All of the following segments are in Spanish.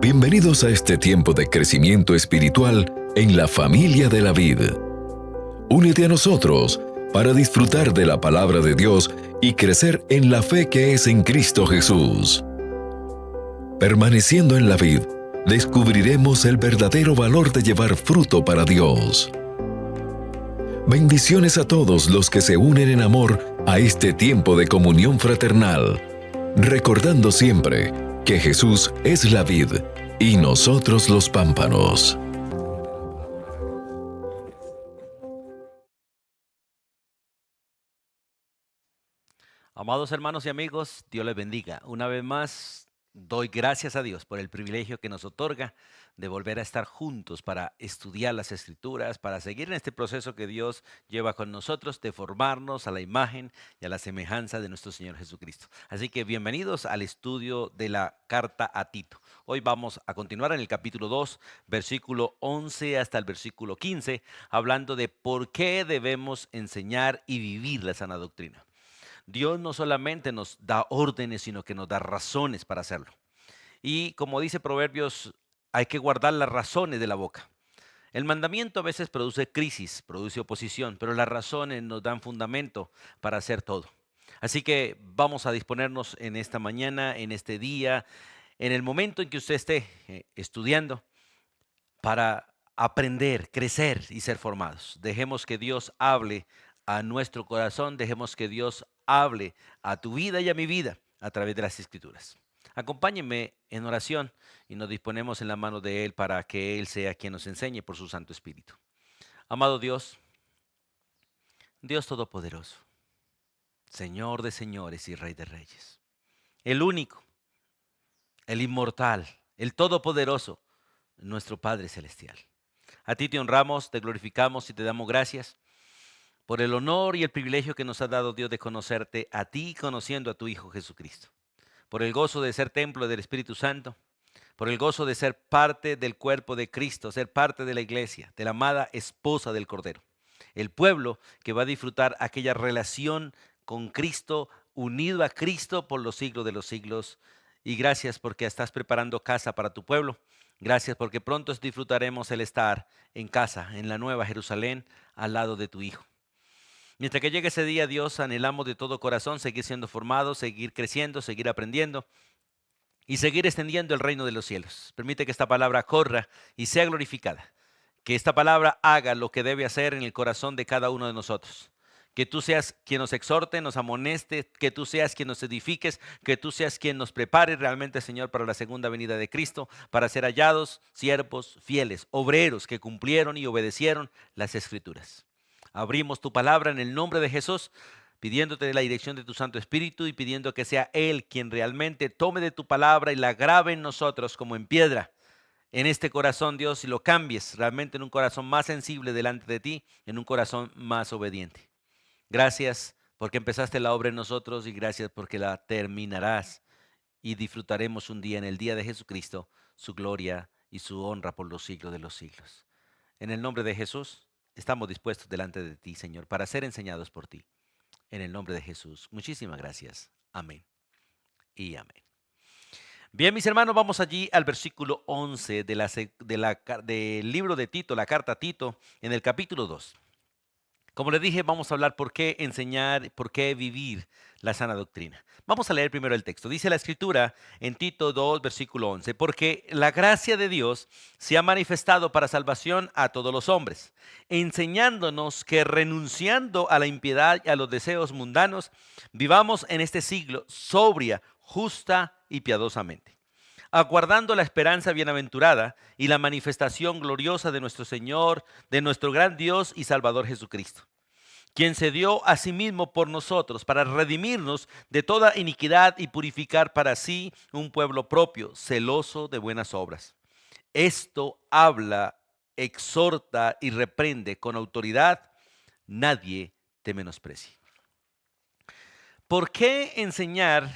Bienvenidos a este tiempo de crecimiento espiritual en la familia de la vid. Únete a nosotros para disfrutar de la palabra de Dios y crecer en la fe que es en Cristo Jesús. Permaneciendo en la vid, descubriremos el verdadero valor de llevar fruto para Dios. Bendiciones a todos los que se unen en amor a este tiempo de comunión fraternal, recordando siempre que Jesús es la vid y nosotros los pámpanos. Amados hermanos y amigos, Dios les bendiga. Una vez más, doy gracias a Dios por el privilegio que nos otorga de volver a estar juntos para estudiar las Escrituras, para seguir en este proceso que Dios lleva con nosotros de formarnos a la imagen y a la semejanza de nuestro Señor Jesucristo. Así que bienvenidos al estudio de la carta a Tito. Hoy vamos a continuar en el capítulo 2, versículo 11 hasta el versículo 15, hablando de por qué debemos enseñar y vivir la sana doctrina. Dios no solamente nos da órdenes, sino que nos da razones para hacerlo. Y como dice Proverbios, hay que guardar las razones de la boca. El mandamiento a veces produce crisis, produce oposición, pero las razones nos dan fundamento para hacer todo. Así que vamos a disponernos en esta mañana, en este día, en el momento en que usted esté estudiando, para aprender, crecer y ser formados. Dejemos que Dios hable a nuestro corazón, dejemos que Dios hable a tu vida y a mi vida a través de las Escrituras. Acompáñenme en oración y nos disponemos en la mano de Él para que Él sea quien nos enseñe por su Santo Espíritu. Amado Dios, Dios Todopoderoso, Señor de señores y Rey de reyes, el único, el inmortal, el Todopoderoso, nuestro Padre Celestial. A ti te honramos, te glorificamos y te damos gracias por el honor y el privilegio que nos ha dado Dios de conocerte a ti, conociendo a tu Hijo Jesucristo. Por el gozo de ser templo del Espíritu Santo, por el gozo de ser parte del cuerpo de Cristo, ser parte de la iglesia, de la amada esposa del Cordero. El pueblo que va a disfrutar aquella relación con Cristo, unido a Cristo por los siglos de los siglos. Y gracias porque estás preparando casa para tu pueblo. Gracias porque pronto disfrutaremos el estar en casa, en la nueva Jerusalén, al lado de tu Hijo. Mientras que llegue ese día, Dios, anhelamos de todo corazón seguir siendo formados, seguir creciendo, seguir aprendiendo y seguir extendiendo el reino de los cielos. Permite que esta palabra corra y sea glorificada. Que esta palabra haga lo que debe hacer en el corazón de cada uno de nosotros. Que tú seas quien nos exhorte, nos amoneste, que tú seas quien nos edifiques, que tú seas quien nos prepare realmente, Señor, para la segunda venida de Cristo, para ser hallados siervos fieles, obreros que cumplieron y obedecieron las Escrituras. Abrimos tu palabra en el nombre de Jesús, pidiéndote la dirección de tu Santo Espíritu y pidiendo que sea Él quien realmente tome de tu palabra y la grabe en nosotros como en piedra, en este corazón, Dios, y lo cambies realmente en un corazón más sensible delante de ti, en un corazón más obediente. Gracias porque empezaste la obra en nosotros y gracias porque la terminarás y disfrutaremos un día en el día de Jesucristo, su gloria y su honra por los siglos de los siglos. En el nombre de Jesús, estamos dispuestos delante de ti, Señor, para ser enseñados por ti. En el nombre de Jesús. Muchísimas gracias. Amén y amén. Bien, mis hermanos, vamos allí al versículo 11 del libro de Tito, la carta a Tito, en el capítulo 2. Como les dije, vamos a hablar por qué enseñar, por qué vivir la sana doctrina. Vamos a leer primero el texto. Dice la Escritura en Tito 2, versículo 11, porque la gracia de Dios se ha manifestado para salvación a todos los hombres, enseñándonos que renunciando a la impiedad y a los deseos mundanos, vivamos en este siglo sobria, justa y piadosamente, aguardando la esperanza bienaventurada y la manifestación gloriosa de nuestro Señor, de nuestro gran Dios y Salvador Jesucristo, quien se dio a sí mismo por nosotros para redimirnos de toda iniquidad y purificar para sí un pueblo propio, celoso de buenas obras. Esto habla, exhorta y reprende con autoridad, nadie te menosprecie. ¿Por qué enseñar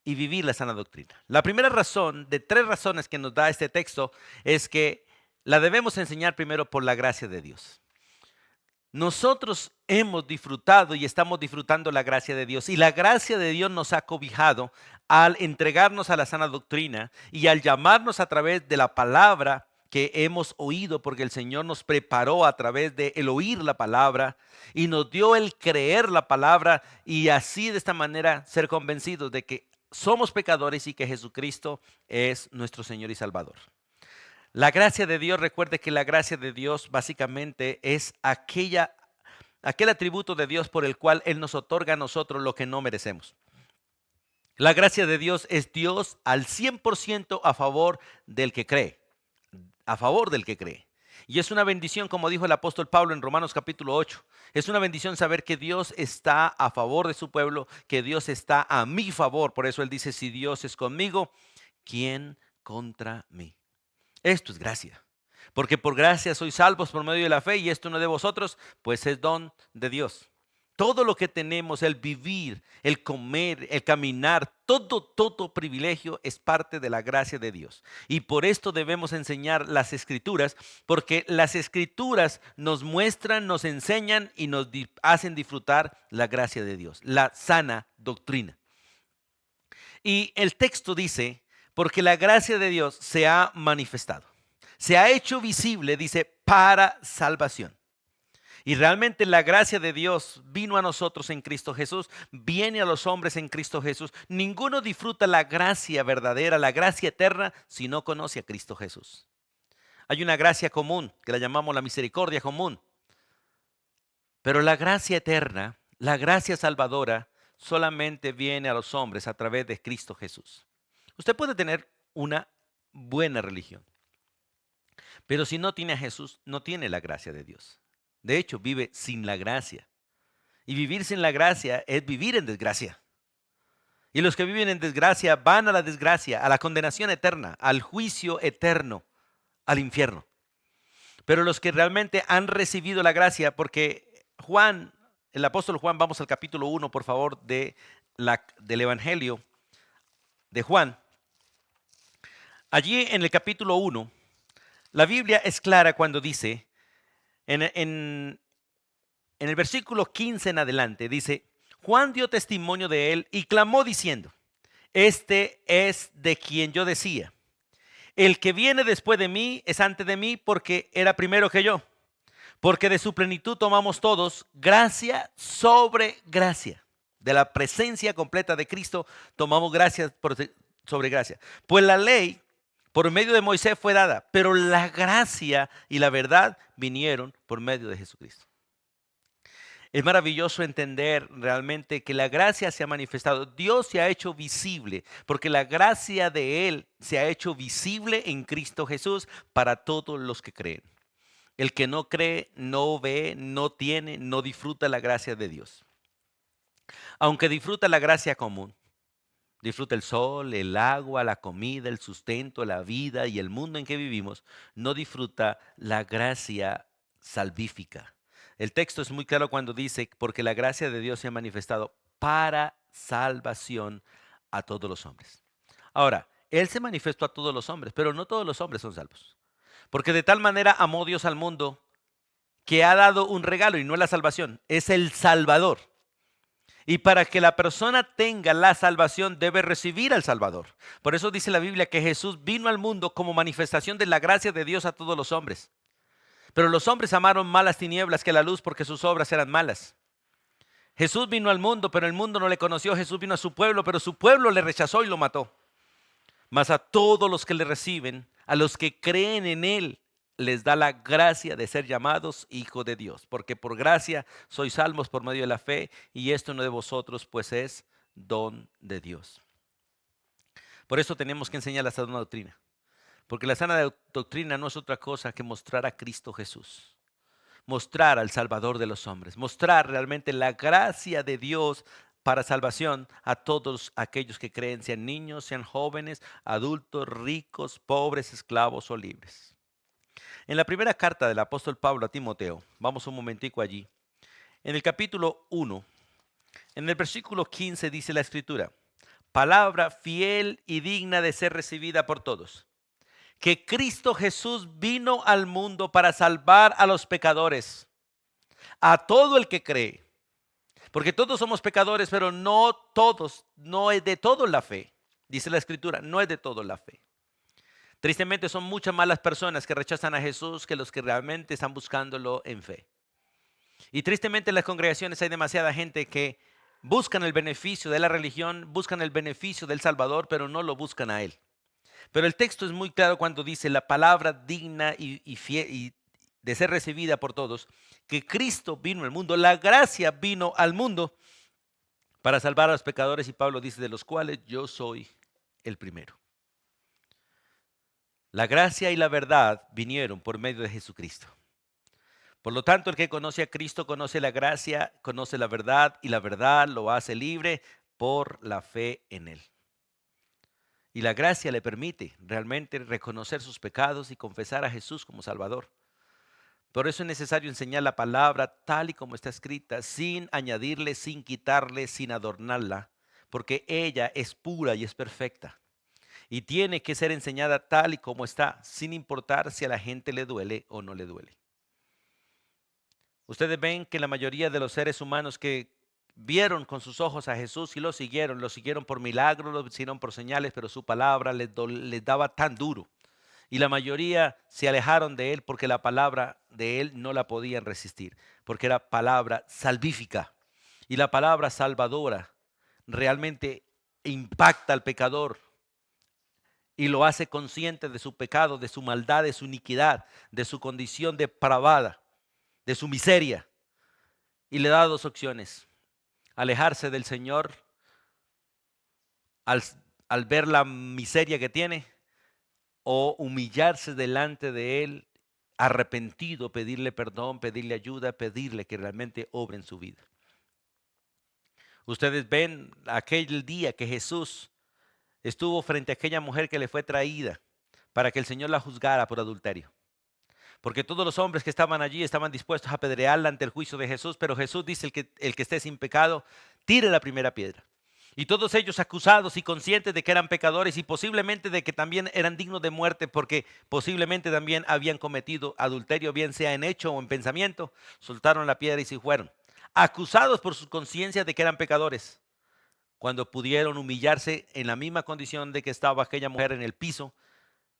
y vivir la sana doctrina? La primera razón, de tres razones que nos da este texto, es que la debemos enseñar primero por la gracia de Dios. Nosotros hemos disfrutado y estamos disfrutando la gracia de Dios. Y la gracia de Dios nos ha cobijado al entregarnos a la sana doctrina y al llamarnos a través de la palabra que hemos oído, porque el Señor nos preparó a través de el oír la palabra y nos dio el creer la palabra y así de esta manera ser convencidos de que somos pecadores y que Jesucristo es nuestro Señor y Salvador. La gracia de Dios, recuerde que la gracia de Dios básicamente es aquel atributo de Dios por el cual Él nos otorga a nosotros lo que no merecemos. La gracia de Dios es Dios al 100% a favor del que cree, a favor del que cree. Y es una bendición, como dijo el apóstol Pablo en Romanos capítulo 8. Es una bendición saber que Dios está a favor de su pueblo, que Dios está a mi favor. Por eso Él dice, si Dios es conmigo, ¿quién contra mí? Esto es gracia, porque por gracia sois salvos por medio de la fe y esto no de vosotros, pues es don de Dios. Todo lo que tenemos, el vivir, el comer, el caminar, todo privilegio es parte de la gracia de Dios. Y por esto debemos enseñar las Escrituras, porque las Escrituras nos muestran, nos enseñan y nos hacen disfrutar la gracia de Dios, la sana doctrina. Y el texto dice, porque la gracia de Dios se ha manifestado, se ha hecho visible, dice, para salvación. Y realmente la gracia de Dios vino a nosotros en Cristo Jesús, viene a los hombres en Cristo Jesús. Ninguno disfruta la gracia verdadera, la gracia eterna, si no conoce a Cristo Jesús. Hay una gracia común, que la llamamos la misericordia común. Pero la gracia eterna, la gracia salvadora, solamente viene a los hombres a través de Cristo Jesús. Usted puede tener una buena religión, pero si no tiene a Jesús, no tiene la gracia de Dios. De hecho, vive sin la gracia. Y vivir sin la gracia es vivir en desgracia. Y los que viven en desgracia van a la desgracia, a la condenación eterna, al juicio eterno, al infierno. Pero los que realmente han recibido la gracia, porque Juan, el apóstol Juan, vamos al capítulo 1, por favor, del Evangelio de Juan. Allí en el capítulo 1, la Biblia es clara cuando dice, en el versículo 15 en adelante, dice, Juan dio testimonio de él y clamó diciendo, este es de quien yo decía, el que viene después de mí es antes de mí porque era primero que yo, porque de su plenitud tomamos todos gracia sobre gracia. De la presencia completa de Cristo tomamos gracia sobre gracia. Pues la ley por medio de Moisés fue dada, pero la gracia y la verdad vinieron por medio de Jesucristo. Es maravilloso entender realmente que la gracia se ha manifestado. Dios se ha hecho visible, porque la gracia de Él se ha hecho visible en Cristo Jesús para todos los que creen. El que no cree, no ve, no tiene, no disfruta la gracia de Dios. Aunque disfruta la gracia común, disfruta el sol, el agua, la comida, el sustento, la vida y el mundo en que vivimos, no disfruta la gracia salvífica. El texto es muy claro cuando dice, porque la gracia de Dios se ha manifestado para salvación a todos los hombres. Ahora, Él se manifestó a todos los hombres, pero no todos los hombres son salvos. Porque de tal manera amó Dios al mundo que ha dado un regalo y no es la salvación, es el Salvador. Y para que la persona tenga la salvación debe recibir al Salvador. Por eso dice la Biblia que Jesús vino al mundo como manifestación de la gracia de Dios a todos los hombres. Pero los hombres amaron más las tinieblas que la luz porque sus obras eran malas. Jesús vino al mundo, pero el mundo no le conoció. Jesús vino a su pueblo, pero su pueblo le rechazó y lo mató. Mas a todos los que le reciben, a los que creen en Él, les da la gracia de ser llamados hijos de Dios. Porque por gracia sois salvos por medio de la fe, y esto no de vosotros, pues es don de Dios. Por eso tenemos que enseñar la sana doctrina. Porque la sana doctrina no es otra cosa que mostrar a Cristo Jesús. Mostrar al Salvador de los hombres. Mostrar realmente la gracia de Dios para salvación a todos aquellos que creen, sean niños, sean jóvenes, adultos, ricos, pobres, esclavos o libres. En la primera carta del apóstol Pablo a Timoteo, vamos un momentico allí, en el capítulo 1, en el versículo 15 dice la escritura, palabra fiel y digna de ser recibida por todos, que Cristo Jesús vino al mundo para salvar a los pecadores, a todo el que cree. Porque todos somos pecadores, pero no todos, no es de todo la fe. Dice la Escritura, no es de todo la fe. Tristemente son muchas más las personas que rechazan a Jesús que los que realmente están buscándolo en fe. Y tristemente en las congregaciones hay demasiada gente que buscan el beneficio de la religión, buscan el beneficio del Salvador, pero no lo buscan a Él. Pero el texto es muy claro cuando dice la palabra digna y de ser recibida por todos, que Cristo vino al mundo, la gracia vino al mundo para salvar a los pecadores, y Pablo dice, de los cuales yo soy el primero. La gracia y la verdad vinieron por medio de Jesucristo. Por lo tanto, el que conoce a Cristo conoce la gracia, conoce la verdad, y la verdad lo hace libre por la fe en Él. Y la gracia le permite realmente reconocer sus pecados y confesar a Jesús como Salvador. Por eso es necesario enseñar la palabra tal y como está escrita, sin añadirle, sin quitarle, sin adornarla, porque ella es pura y es perfecta. Y tiene que ser enseñada tal y como está, sin importar si a la gente le duele o no le duele. Ustedes ven que la mayoría de los seres humanos que vieron con sus ojos a Jesús y lo siguieron por milagros, lo siguieron por señales, pero su palabra les daba tan duro. Y la mayoría se alejaron de él porque la palabra de él no la podían resistir, porque era palabra salvífica. Y la palabra salvadora realmente impacta al pecador y lo hace consciente de su pecado, de su maldad, de su iniquidad, de su condición depravada, de su miseria. Y le da dos opciones: alejarse del Señor al, al ver la miseria que tiene, o humillarse delante de Él, arrepentido, pedirle perdón, pedirle ayuda, pedirle que realmente obre en su vida. Ustedes ven aquel día que Jesús estuvo frente a aquella mujer que le fue traída para que el Señor la juzgara por adulterio. Porque todos los hombres que estaban allí estaban dispuestos a apedrearla ante el juicio de Jesús, pero Jesús dice, el que esté sin pecado, tire la primera piedra. Y todos ellos acusados y conscientes de que eran pecadores y posiblemente de que también eran dignos de muerte, porque posiblemente también habían cometido adulterio, bien sea en hecho o en pensamiento, soltaron la piedra y se fueron. Acusados por su conciencia de que eran pecadores, cuando pudieron humillarse en la misma condición de que estaba aquella mujer en el piso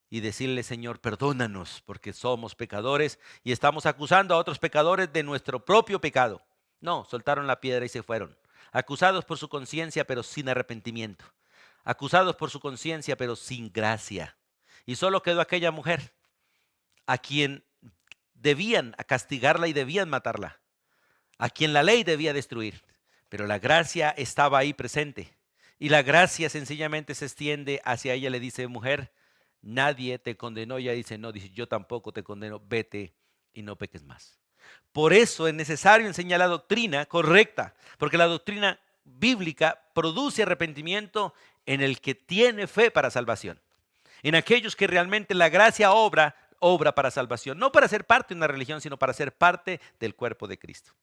y decirle: Señor, perdónanos porque somos pecadores y estamos acusando a otros pecadores de nuestro propio pecado. No, soltaron la piedra y se fueron. Acusados por su conciencia, pero sin arrepentimiento. Acusados por su conciencia, pero sin gracia. Y solo quedó aquella mujer a quien debían castigarla y debían matarla, a quien la ley debía destruir. Pero la gracia estaba ahí presente. Y la gracia sencillamente se extiende hacia ella. Le dice: mujer, nadie te condenó. Ella dice: no, dice: yo tampoco te condeno, vete y no peques más. Por eso es necesario enseñar la doctrina correcta, porque la doctrina bíblica produce arrepentimiento en el que tiene fe para salvación, en aquellos que realmente la gracia obra para salvación, no para ser parte de una religión, sino para ser parte del cuerpo de Cristo.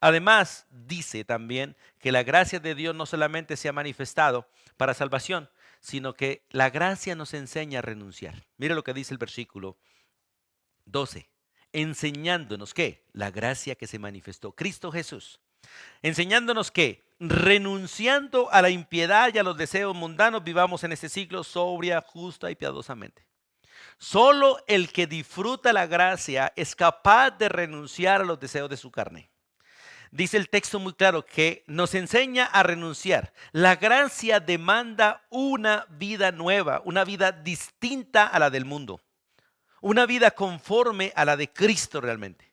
Además, dice también que la gracia de Dios no solamente se ha manifestado para salvación, sino que la gracia nos enseña a renunciar. Mire lo que dice el versículo 12. Enseñándonos que la gracia que se manifestó, Cristo Jesús, enseñándonos que renunciando a la impiedad y a los deseos mundanos, vivamos en este siglo sobria, justa y piadosamente. Solo el que disfruta la gracia es capaz de renunciar a los deseos de su carne. Dice el texto muy claro que nos enseña a renunciar. La gracia demanda una vida nueva, una vida distinta a la del mundo. Una vida conforme a la de Cristo realmente.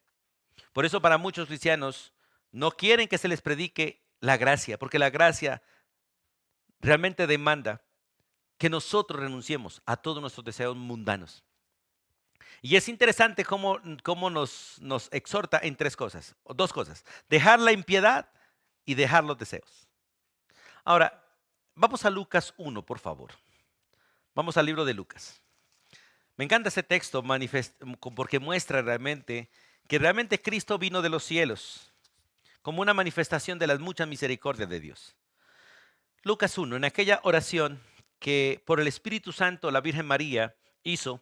Por eso para muchos cristianos no quieren que se les predique la gracia, porque la gracia realmente demanda que nosotros renunciemos a todos nuestros deseos mundanos. Y es interesante cómo nos exhorta en tres cosas, o dos cosas: dejar la impiedad y dejar los deseos. Ahora, vamos a Lucas 1, por favor. Vamos al libro de Lucas. Me encanta ese texto porque muestra realmente que realmente Cristo vino de los cielos como una manifestación de las muchas misericordias de Dios. Lucas 1, en aquella oración que por el Espíritu Santo la Virgen María hizo,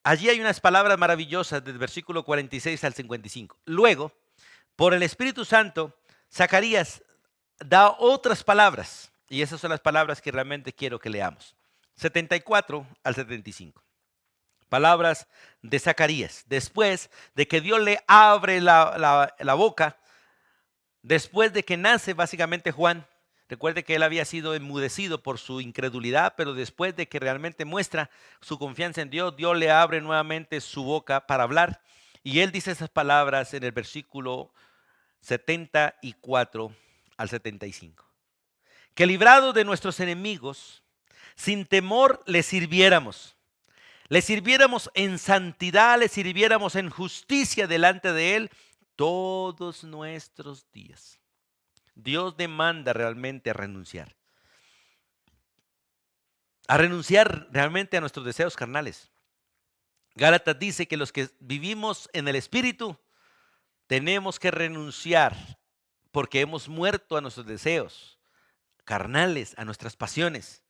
Allí hay unas palabras maravillosas del versículo 46 al 55. Luego, por el Espíritu Santo, Zacarías da otras palabras. Y esas son las palabras que realmente quiero que leamos. 74 al 75. Palabras de Zacarías. Después de que Dios le abre la boca, después de que nace básicamente Juan. Recuerde que él había sido enmudecido por su incredulidad, pero después de que realmente muestra su confianza en Dios, Dios le abre nuevamente su boca para hablar. Y él dice esas palabras en el versículo 74 al 75. Que librados de nuestros enemigos, sin temor le sirviéramos en santidad, le sirviéramos en justicia delante de él todos nuestros días. Dios demanda realmente a renunciar realmente a nuestros deseos carnales. Gálatas dice que los que vivimos en el Espíritu tenemos que renunciar porque hemos muerto a nuestros deseos carnales, a nuestras pasiones.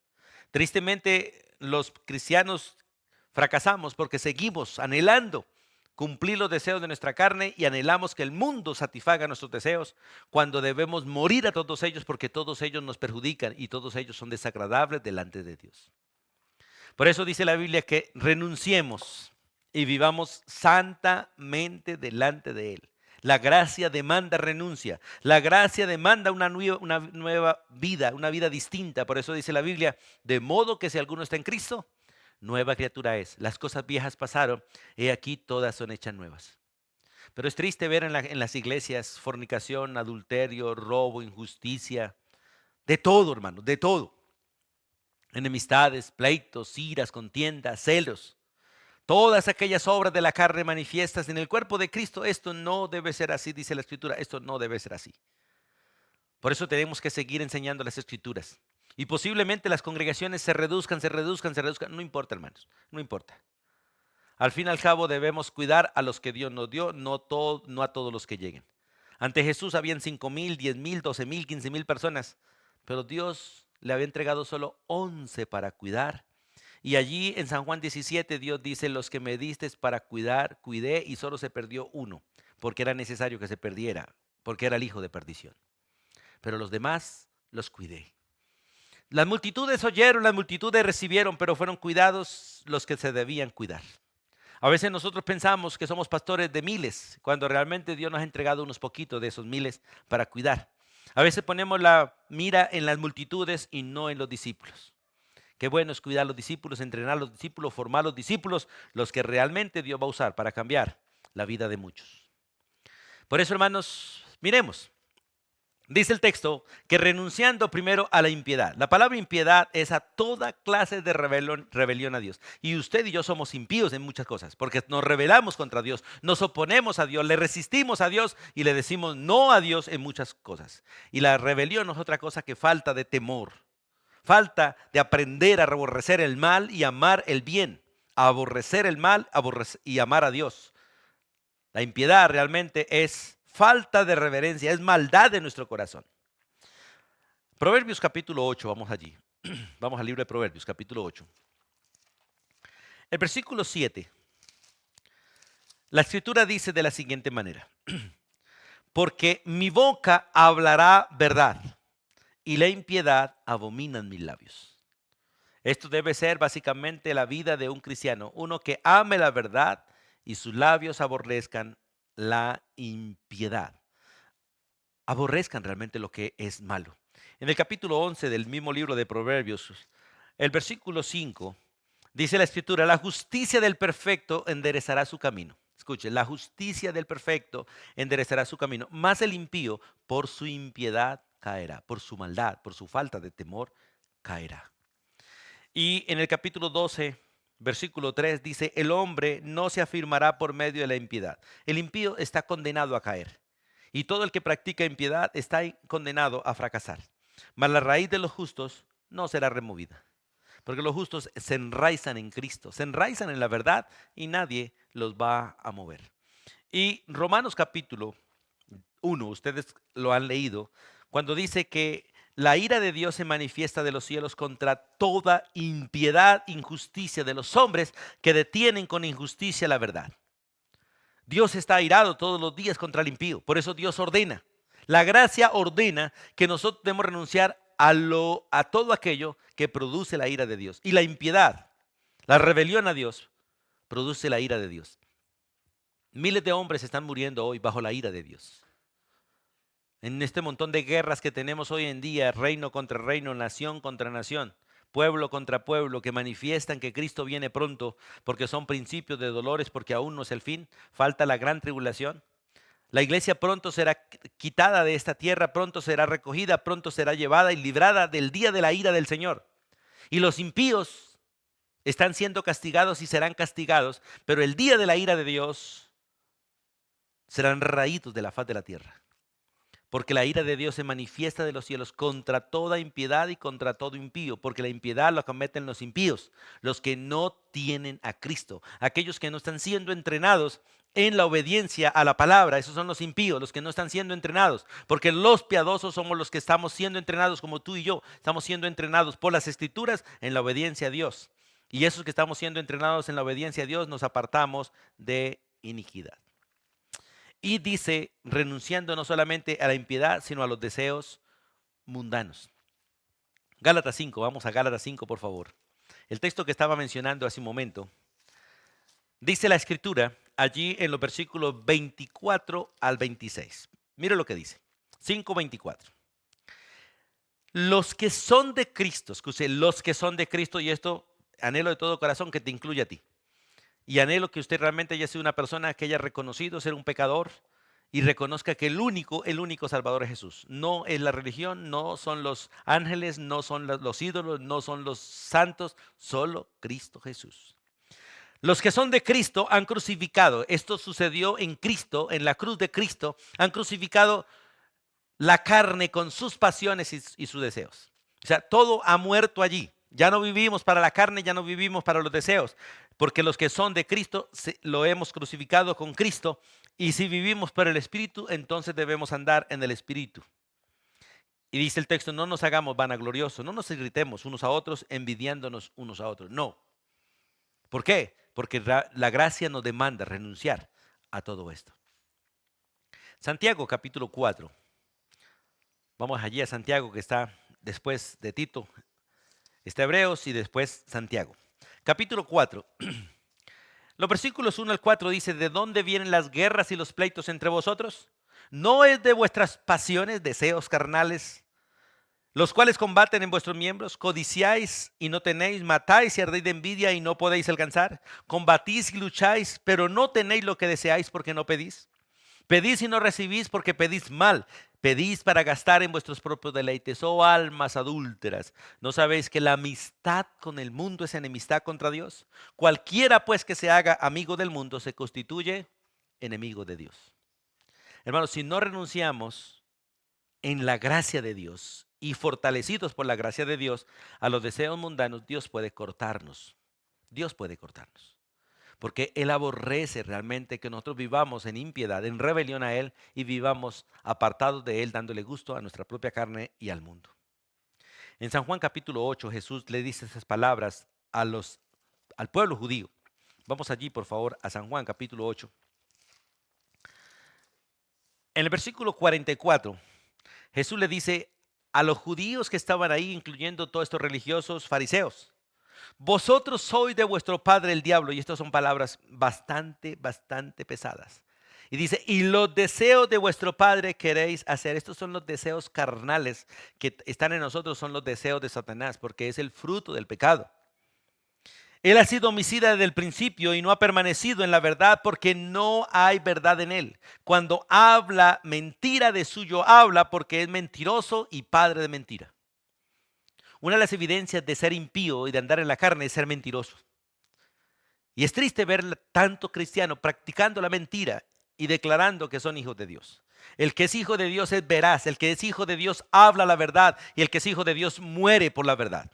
Tristemente, los cristianos fracasamos porque seguimos anhelando cumplir los deseos de nuestra carne y anhelamos que el mundo satisfaga nuestros deseos cuando debemos morir a todos ellos porque todos ellos nos perjudican y todos ellos son desagradables delante de Dios. Por eso dice la Biblia que renunciemos y vivamos santamente delante de Él. La gracia demanda renuncia. La gracia demanda una nueva vida, una vida distinta. Por eso dice la Biblia, de modo que si alguno está en Cristo, nueva criatura es. Las cosas viejas pasaron, he aquí todas son hechas nuevas. Pero es triste ver en las iglesias fornicación, adulterio, robo, injusticia, de todo, hermano, de todo. Enemistades, pleitos, iras, contiendas, celos. Todas aquellas obras de la carne manifiestas en el cuerpo de Cristo. Esto no debe ser así, dice la Escritura. Esto no debe ser así. Por eso tenemos que seguir enseñando las Escrituras. Y posiblemente las congregaciones se reduzcan. No importa, hermanos, no importa. Al fin y al cabo debemos cuidar a los que Dios nos dio, no a todos los que lleguen. Ante Jesús habían 5,000, 10,000, 12,000, 15,000 personas. Pero Dios le había entregado solo 11 para cuidar. Y allí en San Juan 17 Dios dice, los que me distes para cuidar, cuidé y solo se perdió uno, porque era necesario que se perdiera, porque era el hijo de perdición. Pero los demás los cuidé. Las multitudes oyeron, las multitudes recibieron, pero fueron cuidados los que se debían cuidar. A veces nosotros pensamos que somos pastores de miles, cuando realmente Dios nos ha entregado unos poquitos de esos miles para cuidar. A veces ponemos la mira en las multitudes y no en los discípulos. Qué bueno es cuidar a los discípulos, entrenar a los discípulos, formar a los discípulos, los que realmente Dios va a usar para cambiar la vida de muchos. Por eso, hermanos, miremos. Dice el texto que renunciando primero a la impiedad. La palabra impiedad es a toda clase de rebelión a Dios. Y usted y yo somos impíos en muchas cosas, porque nos rebelamos contra Dios, nos oponemos a Dios, le resistimos a Dios y le decimos no a Dios en muchas cosas. Y la rebelión no es otra cosa que falta de temor. Falta de aprender a aborrecer el mal y amar el bien. A aborrecer el mal y amar a Dios. La impiedad realmente es falta de reverencia, es maldad de nuestro corazón. Proverbios capítulo 8, vamos allí. Vamos al libro de Proverbios capítulo 8. El versículo 7. La escritura dice de la siguiente manera. Porque mi boca hablará verdad y la impiedad abominan mis labios. Esto debe ser básicamente la vida de un cristiano, uno que ame la verdad y sus labios aborrezcan la impiedad. Aborrezcan realmente lo que es malo. En el capítulo 11 del mismo libro de Proverbios, el versículo 5, dice la escritura, la justicia del perfecto enderezará su camino. Escuche, la justicia del perfecto enderezará su camino, mas el impío por su impiedad caerá, por su maldad, por su falta de temor caerá. Y en el capítulo 12, versículo 3 dice, el hombre no se afirmará por medio de la impiedad. El impío está condenado a caer. Y todo el que practica impiedad está condenado a fracasar. Mas la raíz de los justos no será removida. Porque los justos se enraizan en Cristo, se enraizan en la verdad y nadie los va a mover. Y Romanos capítulo 1, ustedes lo han leído, cuando dice que La ira de Dios se manifiesta de los cielos contra toda impiedad, injusticia de los hombres que detienen con injusticia la verdad. Dios está airado todos los días contra el impío. Por eso Dios ordena. La gracia ordena que nosotros debemos renunciar a todo aquello que produce la ira de Dios. Y la impiedad, la rebelión a Dios, produce la ira de Dios. Miles de hombres están muriendo hoy bajo la ira de Dios. En este montón de guerras que tenemos hoy en día, reino contra reino, nación contra nación, pueblo contra pueblo, que manifiestan que Cristo viene pronto, porque son principios de dolores, porque aún no es el fin, falta la gran tribulación. La iglesia pronto será quitada de esta tierra, pronto será recogida, pronto será llevada y librada del día de la ira del Señor. Y los impíos están siendo castigados y serán castigados, pero el día de la ira de Dios serán raídos de la faz de la tierra. Porque la ira de Dios se manifiesta de los cielos contra toda impiedad y contra todo impío. Porque la impiedad la cometen los impíos, los que no tienen a Cristo. Aquellos que no están siendo entrenados en la obediencia a la palabra. Esos son los impíos, los que no están siendo entrenados. Porque los piadosos somos los que estamos siendo entrenados, como tú y yo. Estamos siendo entrenados por las Escrituras en la obediencia a Dios. Y esos que estamos siendo entrenados en la obediencia a Dios nos apartamos de iniquidad. Y dice, renunciando no solamente a la impiedad, sino a los deseos mundanos. Gálatas 5, vamos a Gálatas 5, por favor. El texto que estaba mencionando hace un momento, dice la Escritura allí en los versículos 24 al 26. Mire lo que dice, 5:24. Los que son de Cristo, escuche, los que son de Cristo, y esto anhelo de todo corazón que te incluya a ti. Y anhelo que usted realmente haya sido una persona que haya reconocido ser un pecador y reconozca que el único Salvador es Jesús. No es la religión, no son los ángeles, no son los ídolos, no son los santos, solo Cristo Jesús. Los que son de Cristo han crucificado. Esto sucedió en Cristo, en la cruz de Cristo. Han crucificado la carne con sus pasiones y sus deseos. O sea, todo ha muerto allí. Ya no vivimos para la carne, ya no vivimos para los deseos, porque los que son de Cristo lo hemos crucificado con Cristo, y si vivimos para el Espíritu, entonces debemos andar en el Espíritu. Y dice el texto, no nos hagamos vanagloriosos, no nos irritemos unos a otros, envidiándonos unos a otros. No. ¿Por qué? Porque la gracia nos demanda renunciar a todo esto. Santiago capítulo 4. Vamos allí a Santiago, que está después de Tito. Está Hebreos y después Santiago. Capítulo 4. Los versículos 1 al 4 dice, ¿de dónde vienen las guerras y los pleitos entre vosotros? ¿No es de vuestras pasiones, deseos carnales, los cuales combaten en vuestros miembros? Codiciáis y no tenéis, matáis y ardéis de envidia y no podéis alcanzar. Combatís y lucháis, pero no tenéis lo que deseáis porque no pedís. Pedís y no recibís porque pedís mal. Pedís para gastar en vuestros propios deleites. Oh almas adúlteras, ¿no sabéis que la amistad con el mundo es enemistad contra Dios? Cualquiera pues que se haga amigo del mundo se constituye enemigo de Dios. Hermanos, si no renunciamos en la gracia de Dios y fortalecidos por la gracia de Dios a los deseos mundanos, Dios puede cortarnos. Dios puede cortarnos. Porque Él aborrece realmente que nosotros vivamos en impiedad, en rebelión a Él, y vivamos apartados de Él, dándole gusto a nuestra propia carne y al mundo. En San Juan capítulo 8, Jesús le dice esas palabras al pueblo judío. Vamos allí, por favor, a San Juan capítulo 8. En el versículo 44, Jesús le dice a los judíos que estaban ahí, incluyendo todos estos religiosos fariseos: vosotros sois de vuestro padre el diablo. Y estas son palabras bastante pesadas. Y dice, y los deseos de vuestro padre queréis hacer. Estos son los deseos carnales que están en nosotros, son los deseos de Satanás, porque es el fruto del pecado. Él ha sido homicida desde el principio y no ha permanecido en la verdad, porque no hay verdad en él. Cuando habla mentira, de suyo habla, porque es mentiroso y padre de mentira. Una de las evidencias de ser impío y de andar en la carne es ser mentiroso. Y es triste ver tanto cristiano practicando la mentira y declarando que son hijos de Dios. El que es hijo de Dios es veraz, el que es hijo de Dios habla la verdad, y el que es hijo de Dios muere por la verdad.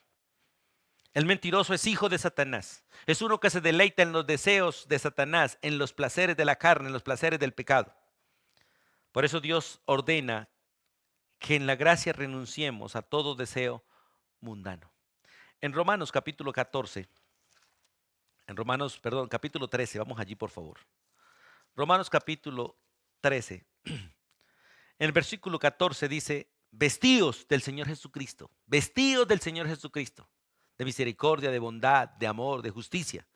El mentiroso es hijo de Satanás. Es uno que se deleita en los deseos de Satanás, en los placeres de la carne, en los placeres del pecado. Por eso Dios ordena que en la gracia renunciemos a todo deseo mundano. En Romanos capítulo 14, capítulo 13, vamos allí por favor. Romanos capítulo 13, en el versículo 14 dice, vestíos del Señor Jesucristo, vestíos del Señor Jesucristo, de misericordia, de bondad, de amor, de justicia,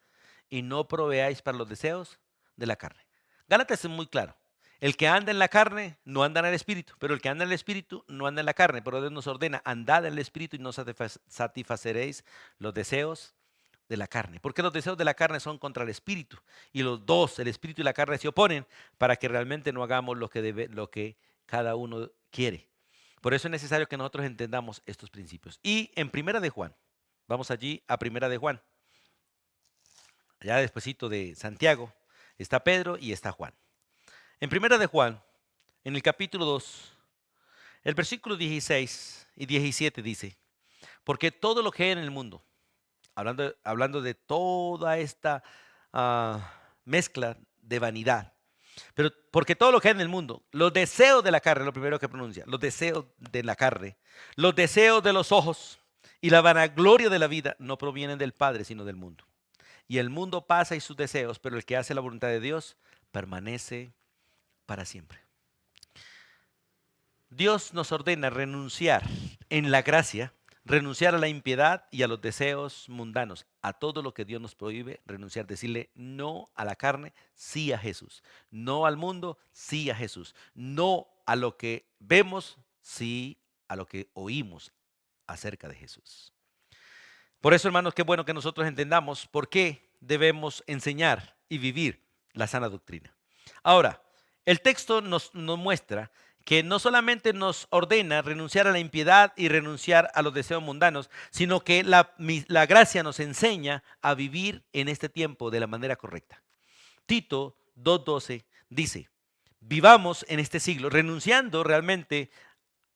y no proveáis para los deseos de la carne. Gálatas es muy claro. El que anda en la carne no anda en el espíritu, pero el que anda en el espíritu no anda en la carne. Pero Dios nos ordena, andad en el espíritu y no satisfaceréis los deseos de la carne. Porque los deseos de la carne son contra el espíritu. Y los dos, el espíritu y la carne, se oponen para que realmente no hagamos lo que cada uno quiere. Por eso es necesario que nosotros entendamos estos principios. Y en Primera de Juan, vamos allí a Primera de Juan. Allá despuesito de Santiago está Pedro y está Juan. En Primera de Juan, en el capítulo 2, el versículo 16 y 17 dice, porque todo lo que hay en el mundo, hablando de toda esta mezcla de vanidad, pero porque todo lo que hay en el mundo, los deseos de la carne, lo primero que pronuncia, los deseos de la carne, los deseos de los ojos y la vanagloria de la vida no provienen del Padre, sino del mundo. Y el mundo pasa y sus deseos, pero el que hace la voluntad de Dios permanece para siempre. Dios nos ordena renunciar en la gracia, renunciar a la impiedad y a los deseos mundanos, a todo lo que Dios nos prohíbe renunciar, decirle no a la carne, sí a Jesús, no al mundo, sí a Jesús, no a lo que vemos, sí a lo que oímos acerca de Jesús. Por eso, hermanos, qué bueno que nosotros entendamos por qué debemos enseñar y vivir la sana doctrina. Ahora, el texto nos muestra que no solamente nos ordena renunciar a la impiedad y renunciar a los deseos mundanos, sino que la gracia nos enseña a vivir en este tiempo de la manera correcta. Tito 2:12 dice, vivamos en este siglo, renunciando realmente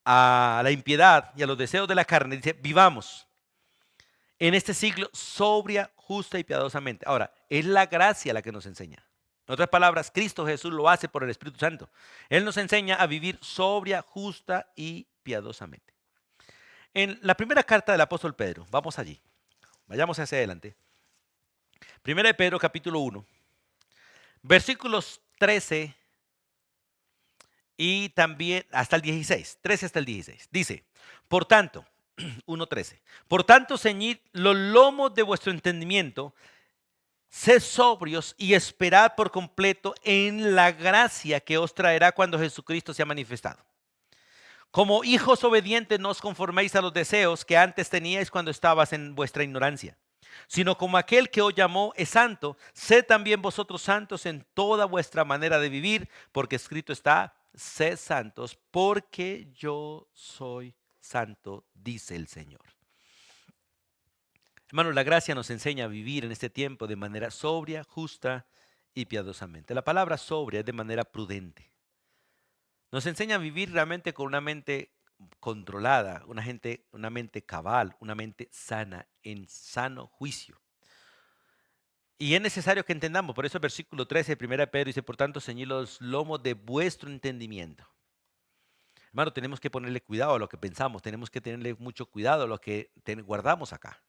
a la impiedad y a los deseos de la carne, dice, vivamos en este siglo sobria, justa y piadosamente. Ahora, es la gracia la que nos enseña. En otras palabras, Cristo Jesús lo hace por el Espíritu Santo. Él nos enseña a vivir sobria, justa y piadosamente. En la primera carta del apóstol Pedro, vamos allí, vayamos hacia adelante. Primera de Pedro, capítulo 1, versículos 13 y también hasta el 16, 13 hasta el 16. Dice, por tanto, 1:13. Por tanto, ceñid los lomos de vuestro entendimiento, sed sobrios y esperad por completo en la gracia que os traerá cuando Jesucristo sea manifestado. Como hijos obedientes, no os conforméis a los deseos que antes teníais cuando estabas en vuestra ignorancia, sino como aquel que os llamó es santo, sed también vosotros santos en toda vuestra manera de vivir, porque escrito está, sed santos, porque yo soy santo, dice el Señor. Hermanos, la gracia nos enseña a vivir en este tiempo de manera sobria, justa y piadosamente. La palabra sobria es de manera prudente. Nos enseña a vivir realmente con una mente controlada, una mente cabal, una mente sana, en sano juicio. Y es necesario que entendamos, por eso el versículo 13 de 1 Pedro dice, por tanto, ceñid los lomos de vuestro entendimiento. Hermano, tenemos que ponerle cuidado a lo que pensamos, tenemos que tenerle mucho cuidado a lo que guardamos acá.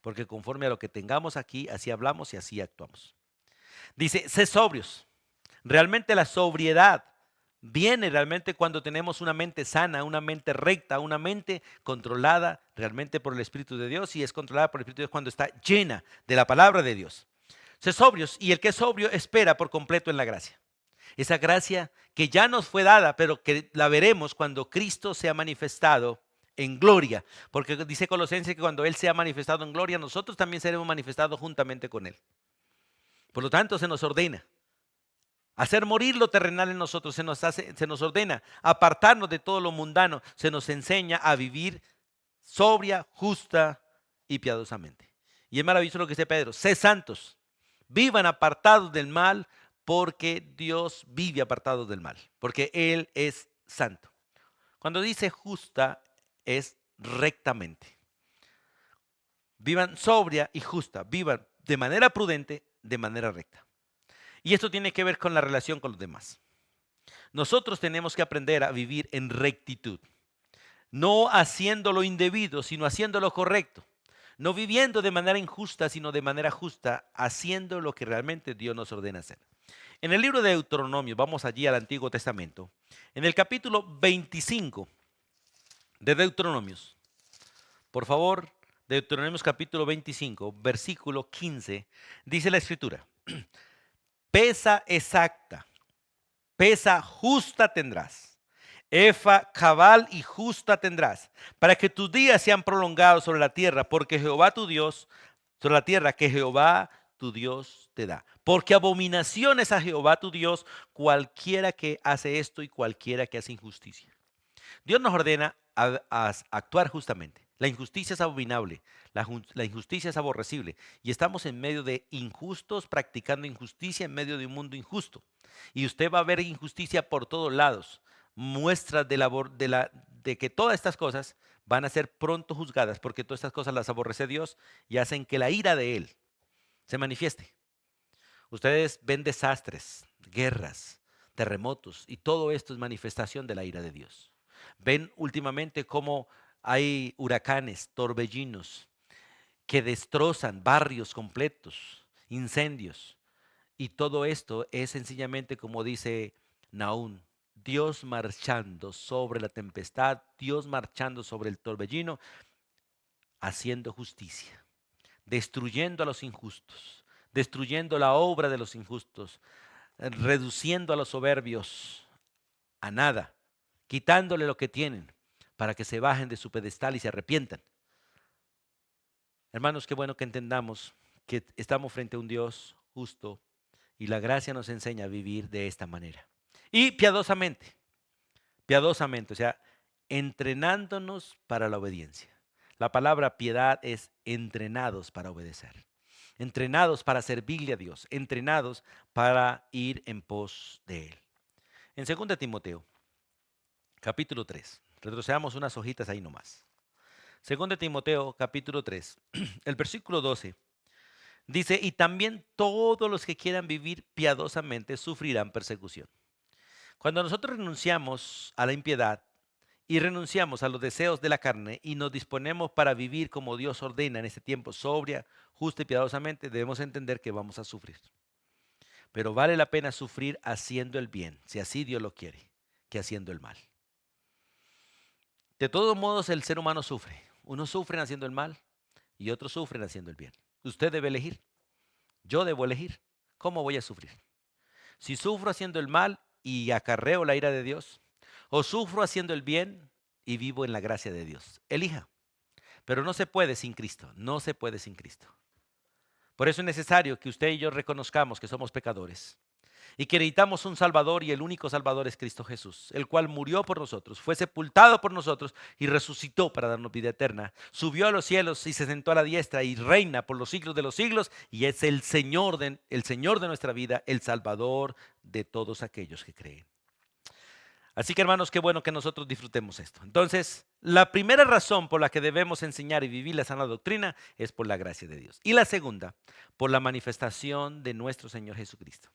Porque conforme a lo que tengamos aquí, así hablamos y así actuamos. Dice, sed sobrios. Realmente la sobriedad viene realmente cuando tenemos una mente sana, una mente recta, una mente controlada realmente por el Espíritu de Dios. Y es controlada por el Espíritu de Dios cuando está llena de la palabra de Dios. Sed sobrios, y el que es sobrio espera por completo en la gracia. Esa gracia que ya nos fue dada, pero que la veremos cuando Cristo sea manifestado en gloria, porque dice Colosenses que cuando Él sea manifestado en gloria, nosotros también seremos manifestados juntamente con Él. Por lo tanto, se nos ordena hacer morir lo terrenal en nosotros, se nos ordena apartarnos de todo lo mundano, se nos enseña a vivir sobria, justa y piadosamente. Y es maravilloso lo que dice Pedro, sed santos, vivan apartados del mal, porque Dios vive apartado del mal, porque Él es santo. Cuando dice justa, es rectamente. Vivan sobria y justa, vivan de manera prudente, de manera recta. Y esto tiene que ver con la relación con los demás. Nosotros tenemos que aprender a vivir en rectitud. no haciendo lo indebido, sino haciendo lo correcto, no viviendo de manera injusta, sino de manera justa, haciendo lo que realmente Dios nos ordena hacer. En el libro de Deuteronomio, vamos allí al Antiguo Testamento, en el capítulo 25 de Deuteronomios, por favor, Deuteronomios capítulo 25, versículo 15, dice la Escritura: pesa exacta, pesa justa tendrás, efa cabal y justa tendrás, para que tus días sean prolongados sobre la tierra, porque Jehová tu Dios, sobre la tierra que Jehová tu Dios te da. Porque abominación es a Jehová tu Dios cualquiera que hace esto y cualquiera que hace injusticia. Dios nos ordena a actuar justamente. La injusticia es abominable, la injusticia es aborrecible y estamos en medio de injustos practicando injusticia en medio de un mundo injusto. Y usted va a ver injusticia por todos lados, muestras de que todas estas cosas van a ser pronto juzgadas porque todas estas cosas las aborrece Dios y hacen que la ira de Él se manifieste. Ustedes ven desastres, guerras, terremotos y todo esto es manifestación de la ira de Dios. Ven últimamente cómo hay huracanes, torbellinos que destrozan barrios completos, incendios. Y todo esto es sencillamente como dice Nahum, Dios marchando sobre la tempestad, Dios marchando sobre el torbellino, haciendo justicia, destruyendo a los injustos, destruyendo la obra de los injustos, reduciendo a los soberbios a nada, quitándole lo que tienen para que se bajen de su pedestal y se arrepientan. Hermanos, qué bueno que entendamos que estamos frente a un Dios justo y la gracia nos enseña a vivir de esta manera. Y piadosamente, piadosamente, o sea, entrenándonos para la obediencia. La palabra piedad es entrenados para obedecer, entrenados para servirle a Dios, entrenados para ir en pos de Él. En 2 Timoteo, capítulo 3, retrocedamos unas hojitas ahí nomás. 2 Timoteo, capítulo 3, el versículo 12, dice: y también todos los que quieran vivir piadosamente sufrirán persecución. Cuando nosotros renunciamos a la impiedad y renunciamos a los deseos de la carne y nos disponemos para vivir como Dios ordena en este tiempo, sobria, justa y piadosamente, debemos entender que vamos a sufrir. Pero vale la pena sufrir haciendo el bien, si así Dios lo quiere, que haciendo el mal. De todos modos, el ser humano sufre. Unos sufren haciendo el mal y otros sufren haciendo el bien. Usted debe elegir. Yo debo elegir. ¿Cómo voy a sufrir? Si sufro haciendo el mal y acarreo la ira de Dios, o sufro haciendo el bien y vivo en la gracia de Dios. Elija. Pero no se puede sin Cristo. No se puede sin Cristo. Por eso es necesario que usted y yo reconozcamos que somos pecadores y que necesitamos un Salvador, y el único Salvador es Cristo Jesús, el cual murió por nosotros, fue sepultado por nosotros y resucitó para darnos vida eterna. Subió a los cielos y se sentó a la diestra y reina por los siglos de los siglos, y es el Señor de nuestra vida, el Salvador de todos aquellos que creen. Así que, hermanos, qué bueno que nosotros disfrutemos esto. Entonces, la primera razón por la que debemos enseñar y vivir la sana doctrina es por la gracia de Dios. Y la segunda, por la manifestación de nuestro Señor Jesucristo.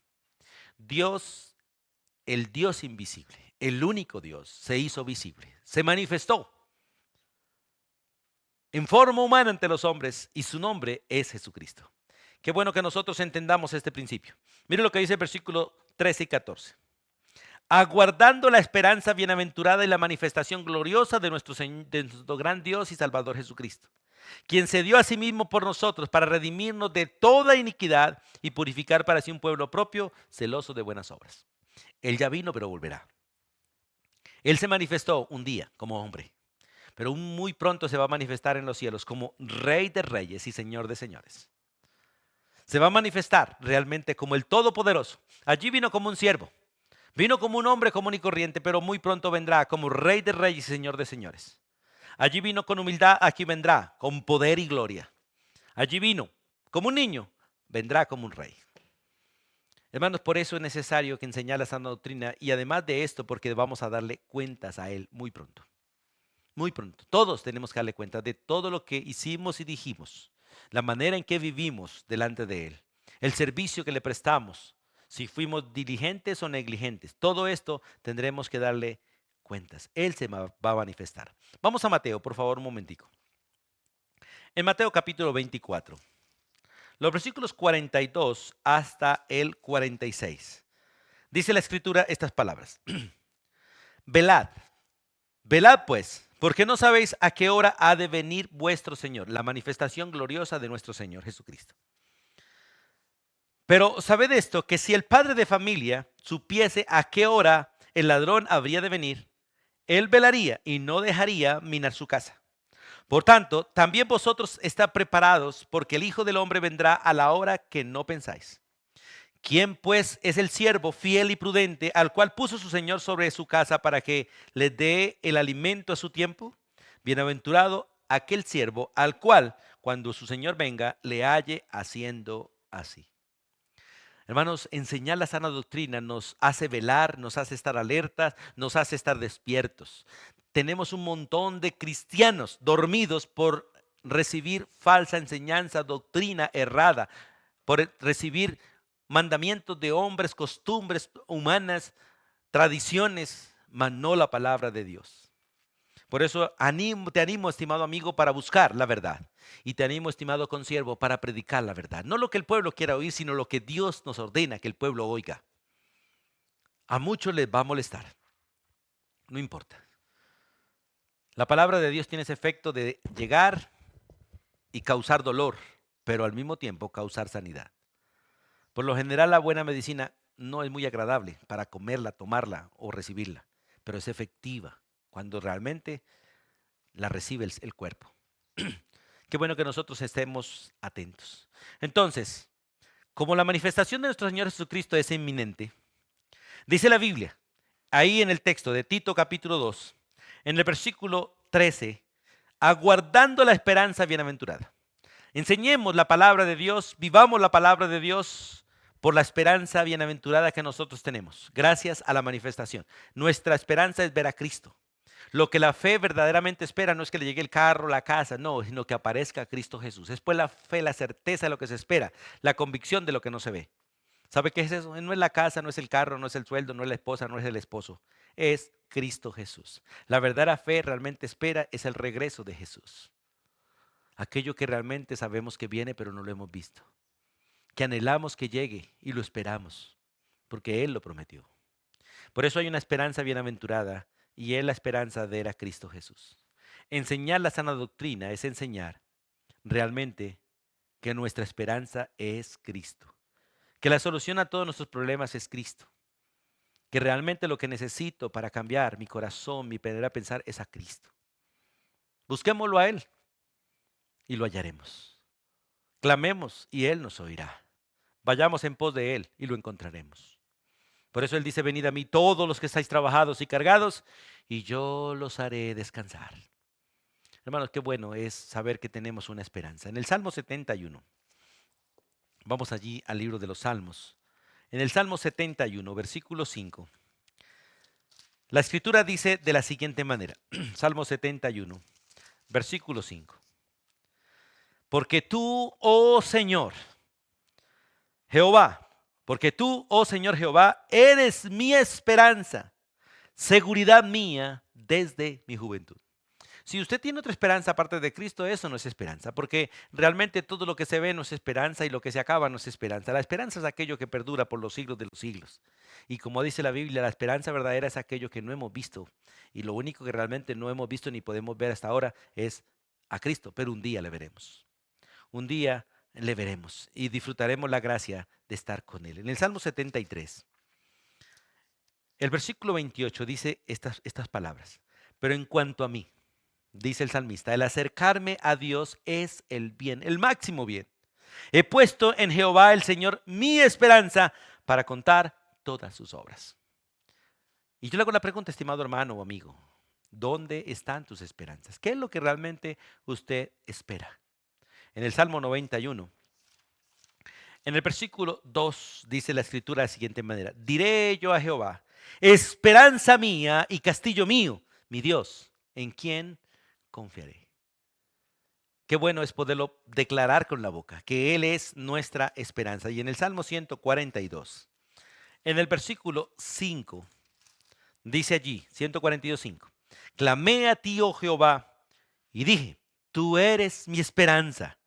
Dios, el Dios invisible, el único Dios, se hizo visible, se manifestó en forma humana ante los hombres, y su nombre es Jesucristo. Qué bueno que nosotros entendamos este principio. Mire lo que dice el versículo 13 y 14. Aguardando la esperanza bienaventurada y la manifestación gloriosa de nuestro gran Dios y Salvador Jesucristo, quien se dio a sí mismo por nosotros para redimirnos de toda iniquidad y purificar para sí un pueblo propio, celoso de buenas obras. Él ya vino, pero volverá. Él se manifestó un día como hombre, pero muy pronto se va a manifestar en los cielos como Rey de Reyes y Señor de Señores. Se va a manifestar realmente como el Todopoderoso. Allí vino como un siervo. Vino como un hombre común y corriente, pero muy pronto vendrá como Rey de Reyes y Señor de Señores. Allí vino con humildad, aquí vendrá con poder y gloria. Allí vino como un niño, vendrá como un rey. Hermanos, por eso es necesario que enseñar la sana doctrina, y además de esto, porque vamos a darle cuentas a Él muy pronto. Muy pronto. Todos tenemos que darle cuenta de todo lo que hicimos y dijimos, la manera en que vivimos delante de Él, el servicio que le prestamos, si fuimos diligentes o negligentes. Todo esto tendremos que darle cuentas. Él se va a manifestar. Vamos a Mateo, por favor, un momentico. En Mateo capítulo 24, los versículos 42 hasta el 46. Dice la escritura estas palabras. Velad, velad pues, porque no sabéis a qué hora ha de venir vuestro Señor, la manifestación gloriosa de nuestro Señor Jesucristo. Pero sabed esto, que si el padre de familia supiese a qué hora el ladrón habría de venir, él velaría y no dejaría minar su casa. Por tanto, también vosotros estad preparados, porque el Hijo del Hombre vendrá a la hora que no pensáis. ¿Quién pues es el siervo fiel y prudente al cual puso su Señor sobre su casa para que le dé el alimento a su tiempo? Bienaventurado aquel siervo al cual, cuando su Señor venga, le halle haciendo así. Hermanos, enseñar la sana doctrina nos hace velar, nos hace estar alertas, nos hace estar despiertos. Tenemos un montón de cristianos dormidos por recibir falsa enseñanza, doctrina errada, por recibir mandamientos de hombres, costumbres humanas, tradiciones, mas no la palabra de Dios. Por eso te animo, estimado amigo, para buscar la verdad. Y te animo, estimado consiervo, para predicar la verdad. No lo que el pueblo quiera oír, sino lo que Dios nos ordena que el pueblo oiga. A muchos les va a molestar. No importa. La palabra de Dios tiene ese efecto de llegar y causar dolor, pero al mismo tiempo causar sanidad. Por lo general, la buena medicina no es muy agradable para comerla, tomarla o recibirla, pero es efectiva cuando realmente la recibe el cuerpo. Qué bueno que nosotros estemos atentos. Entonces, como la manifestación de nuestro Señor Jesucristo es inminente, dice la Biblia, ahí en el texto de Tito capítulo 2, en el versículo 13, aguardando la esperanza bienaventurada. Enseñemos la palabra de Dios, vivamos la palabra de Dios por la esperanza bienaventurada que nosotros tenemos, gracias a la manifestación. Nuestra esperanza es ver a Cristo. Lo que la fe verdaderamente espera no es que le llegue el carro, la casa, no, sino que aparezca Cristo Jesús. Es pues la fe, la certeza de lo que se espera, la convicción de lo que no se ve. ¿Sabe qué es eso? No es la casa, no es el carro, no es el sueldo, no es la esposa, no es el esposo. Es Cristo Jesús. La verdadera fe realmente espera es el regreso de Jesús. Aquello que realmente sabemos que viene, pero no lo hemos visto. Que anhelamos que llegue y lo esperamos, porque Él lo prometió. Por eso hay una esperanza bienaventurada y es la esperanza de ver a Cristo Jesús. Enseñar la sana doctrina es enseñar realmente que nuestra esperanza es Cristo. Que la solución a todos nuestros problemas es Cristo. Que realmente lo que necesito para cambiar mi corazón, mi manera de pensar es a Cristo. Busquémoslo a Él y lo hallaremos. Clamemos y Él nos oirá. Vayamos en pos de Él y lo encontraremos. Por eso Él dice, venid a mí todos los que estáis trabajados y cargados, y yo los haré descansar. Hermanos, qué bueno es saber que tenemos una esperanza. En el Salmo 71, vamos allí al libro de los Salmos. En el Salmo 71, versículo 5, la Escritura dice de la siguiente manera, Salmo 71, versículo 5. Porque tú, oh Señor, Jehová, porque tú, oh Señor Jehová, eres mi esperanza, seguridad mía desde mi juventud. Si usted tiene otra esperanza aparte de Cristo, eso no es esperanza, porque realmente todo lo que se ve no es esperanza y lo que se acaba no es esperanza. La esperanza es aquello que perdura por los siglos de los siglos. Y como dice la Biblia, la esperanza verdadera es aquello que no hemos visto. Y lo único que realmente no hemos visto ni podemos ver hasta ahora es a Cristo, pero un día le veremos. Un día le veremos y disfrutaremos la gracia de estar con Él. En el Salmo 73, el versículo 28 dice estas palabras. Pero en cuanto a mí, dice el salmista, el acercarme a Dios es el bien, el máximo bien. He puesto en Jehová el Señor mi esperanza para contar todas sus obras. Y yo le hago la pregunta, estimado hermano o amigo, ¿dónde están tus esperanzas? ¿Qué es lo que realmente usted espera? En el Salmo 91, en el versículo 2 dice la escritura de la siguiente manera, diré yo a Jehová, esperanza mía y castillo mío, mi Dios, ¿en quién confiaré? Qué bueno es poderlo declarar con la boca, que Él es nuestra esperanza. Y en el Salmo 142, en el versículo 5, Dice allí, 142:5. Clamé a ti, oh Jehová, y dije, tú eres mi esperanza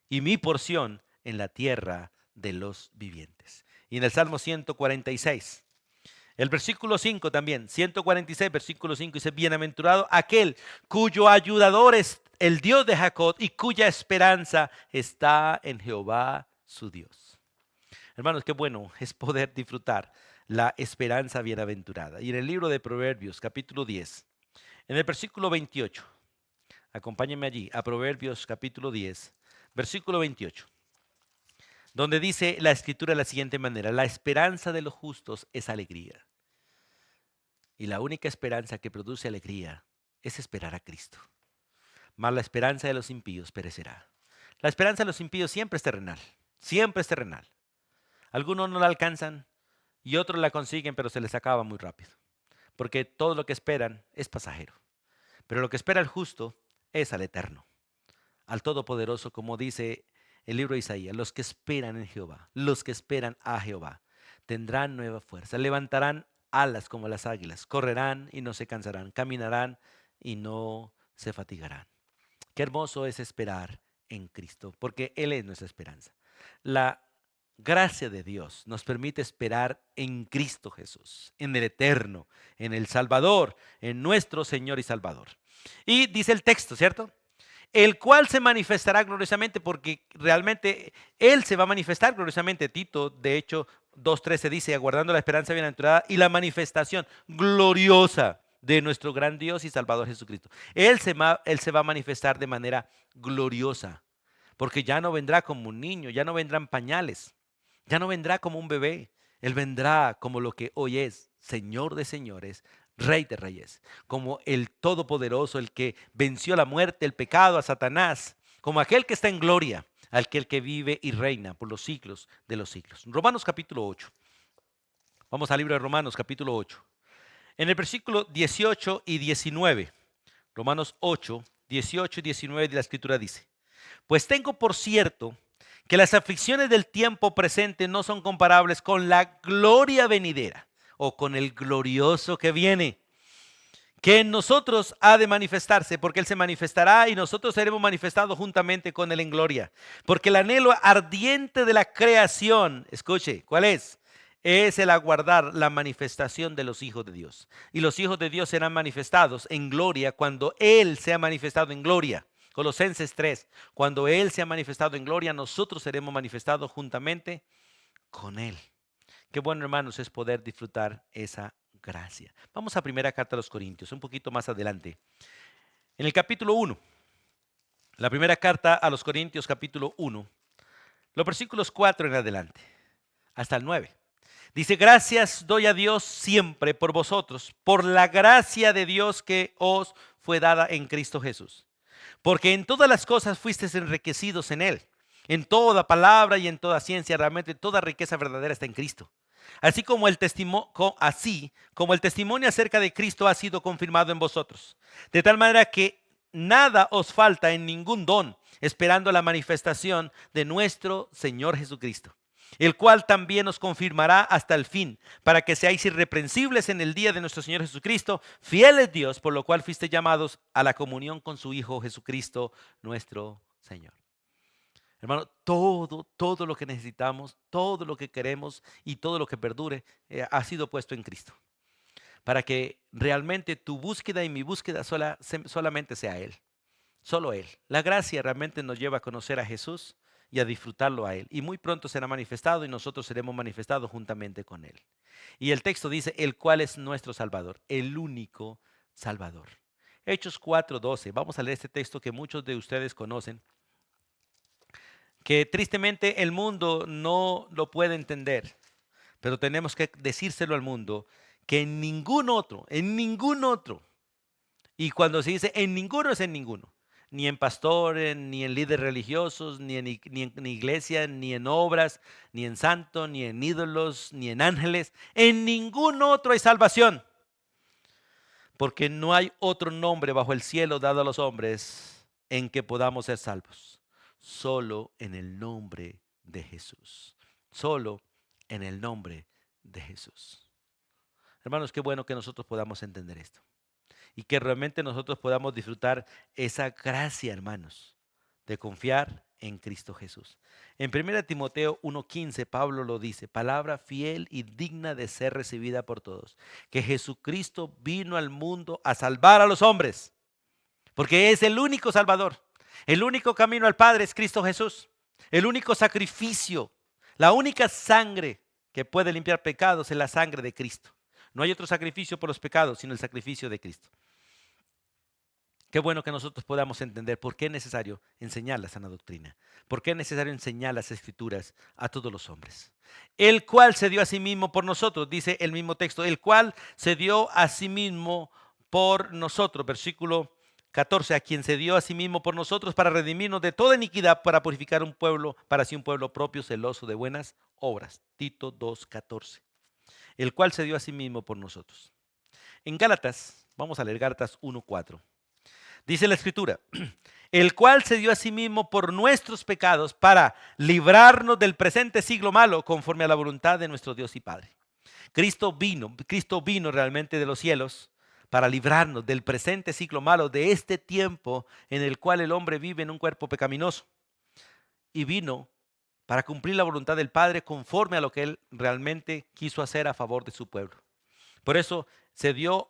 y mi porción en la tierra de los vivientes. Y en el Salmo 146, el versículo 5 también, 146, versículo 5 dice, bienaventurado aquel cuyo ayudador es el Dios de Jacob y cuya esperanza está en Jehová su Dios. Hermanos, qué bueno es poder disfrutar la esperanza bienaventurada. Y en el libro de Proverbios, capítulo 10, en el versículo 28, acompáñenme allí, a Proverbios capítulo 10, versículo 28, donde dice la escritura de la siguiente manera, la esperanza de los justos es alegría. Y la única esperanza que produce alegría es esperar a Cristo. Mas la esperanza de los impíos perecerá. La esperanza de los impíos siempre es terrenal, siempre es terrenal. Algunos no la alcanzan y otros la consiguen, pero se les acaba muy rápido. Porque todo lo que esperan es pasajero. Pero lo que espera el justo es al eterno, al Todopoderoso, como dice el libro de Isaías. Los que esperan en Jehová, los que esperan a Jehová, tendrán nueva fuerza, levantarán alas como las águilas, correrán y no se cansarán, caminarán y no se fatigarán. Qué hermoso es esperar en Cristo, porque Él es nuestra esperanza. La gracia de Dios nos permite esperar en Cristo Jesús, en el eterno, en el Salvador, en nuestro Señor y Salvador. Y dice el texto, ¿cierto? El cual se manifestará gloriosamente, porque realmente Él se va a manifestar gloriosamente. Tito, de hecho, 2:13 dice, aguardando la esperanza bienaventurada y la manifestación gloriosa de nuestro gran Dios y Salvador Jesucristo. Él se va a manifestar de manera gloriosa, porque ya no vendrá como un niño, ya no vendrán pañales, ya no vendrá como un bebé. Él vendrá como lo que hoy es, Señor de señores, Rey de reyes, como el Todopoderoso, el que venció la muerte, el pecado, a Satanás, como aquel que está en gloria, aquel que vive y reina por los siglos de los siglos. Romanos capítulo 8. Vamos al libro de Romanos capítulo 8. En el versículo 18 y 19, Romanos 8, 18 y 19 de la Escritura dice, pues tengo por cierto que las aflicciones del tiempo presente no son comparables con la gloria venidera o con el glorioso que viene, que en nosotros ha de manifestarse, porque Él se manifestará y nosotros seremos manifestados juntamente con Él en gloria. Porque el anhelo ardiente de la creación, escuche, ¿cuál es? Es el aguardar la manifestación de los hijos de Dios. Y los hijos de Dios serán manifestados en gloria cuando Él sea manifestado en gloria. Colosenses 3, cuando Él sea manifestado en gloria, nosotros seremos manifestados juntamente con Él. Qué bueno, hermanos, es poder disfrutar esa gracia. Vamos a primera carta a los Corintios, un poquito más adelante. En el capítulo 1, la primera carta a los Corintios, capítulo 1, los versículos 4 en adelante, hasta el 9. Dice, gracias doy a Dios siempre por vosotros, por la gracia de Dios que os fue dada en Cristo Jesús. Porque en todas las cosas fuisteis enriquecidos en Él, en toda palabra y en toda ciencia, realmente toda riqueza verdadera está en Cristo. Así como el testimonio acerca de Cristo ha sido confirmado en vosotros. De tal manera que nada os falta en ningún don, esperando la manifestación de nuestro Señor Jesucristo, el cual también os confirmará hasta el fin, para que seáis irreprensibles en el día de nuestro Señor Jesucristo, fieles Dios, por lo cual fuiste llamados a la comunión con su Hijo Jesucristo, nuestro Señor. Hermano, todo lo que necesitamos, todo lo que queremos y todo lo que perdure ha sido puesto en Cristo. Para que realmente tu búsqueda y mi búsqueda solamente sea Él. Solo Él. La gracia realmente nos lleva a conocer a Jesús y a disfrutarlo a Él. Y muy pronto será manifestado y nosotros seremos manifestados juntamente con Él. Y el texto dice, el cual es nuestro Salvador, el único Salvador. Hechos 4:12. Vamos a leer este texto que muchos de ustedes conocen, que tristemente el mundo no lo puede entender, pero tenemos que decírselo al mundo, que en ningún otro, y cuando se dice en ninguno es en ninguno, ni en pastores, ni en líderes religiosos, ni en iglesia, ni en obras, ni en santos, ni en ídolos, ni en ángeles, en ningún otro hay salvación, porque no hay otro nombre bajo el cielo dado a los hombres en que podamos ser salvos. Solo en el nombre de Jesús. Solo en el nombre de Jesús. Hermanos, qué bueno que nosotros podamos entender esto y que realmente nosotros podamos disfrutar esa gracia, hermanos, de confiar en Cristo Jesús. En 1 Timoteo 1:15, Pablo lo dice, palabra fiel y digna de ser recibida por todos, que Jesucristo vino al mundo a salvar a los hombres, porque es el único Salvador. El único camino al Padre es Cristo Jesús. El único sacrificio, la única sangre que puede limpiar pecados es la sangre de Cristo. No hay otro sacrificio por los pecados, sino el sacrificio de Cristo. Qué bueno que nosotros podamos entender por qué es necesario enseñar la sana doctrina, por qué es necesario enseñar las escrituras a todos los hombres. El cual se dio a sí mismo por nosotros, dice el mismo texto, el cual se dio a sí mismo por nosotros, versículo 14, a quien se dio a sí mismo por nosotros para redimirnos de toda iniquidad, para purificar un pueblo, para sí un pueblo propio, celoso de buenas obras. Tito 2:14, el cual se dio a sí mismo por nosotros. En Gálatas, vamos a leer Gálatas 1:4. Dice la Escritura, el cual se dio a sí mismo por nuestros pecados para librarnos del presente siglo malo conforme a la voluntad de nuestro Dios y Padre. Cristo vino realmente de los cielos para librarnos del presente siglo malo, de este tiempo en el cual el hombre vive en un cuerpo pecaminoso. Y vino para cumplir la voluntad del Padre conforme a lo que Él realmente quiso hacer a favor de su pueblo. Por eso se dio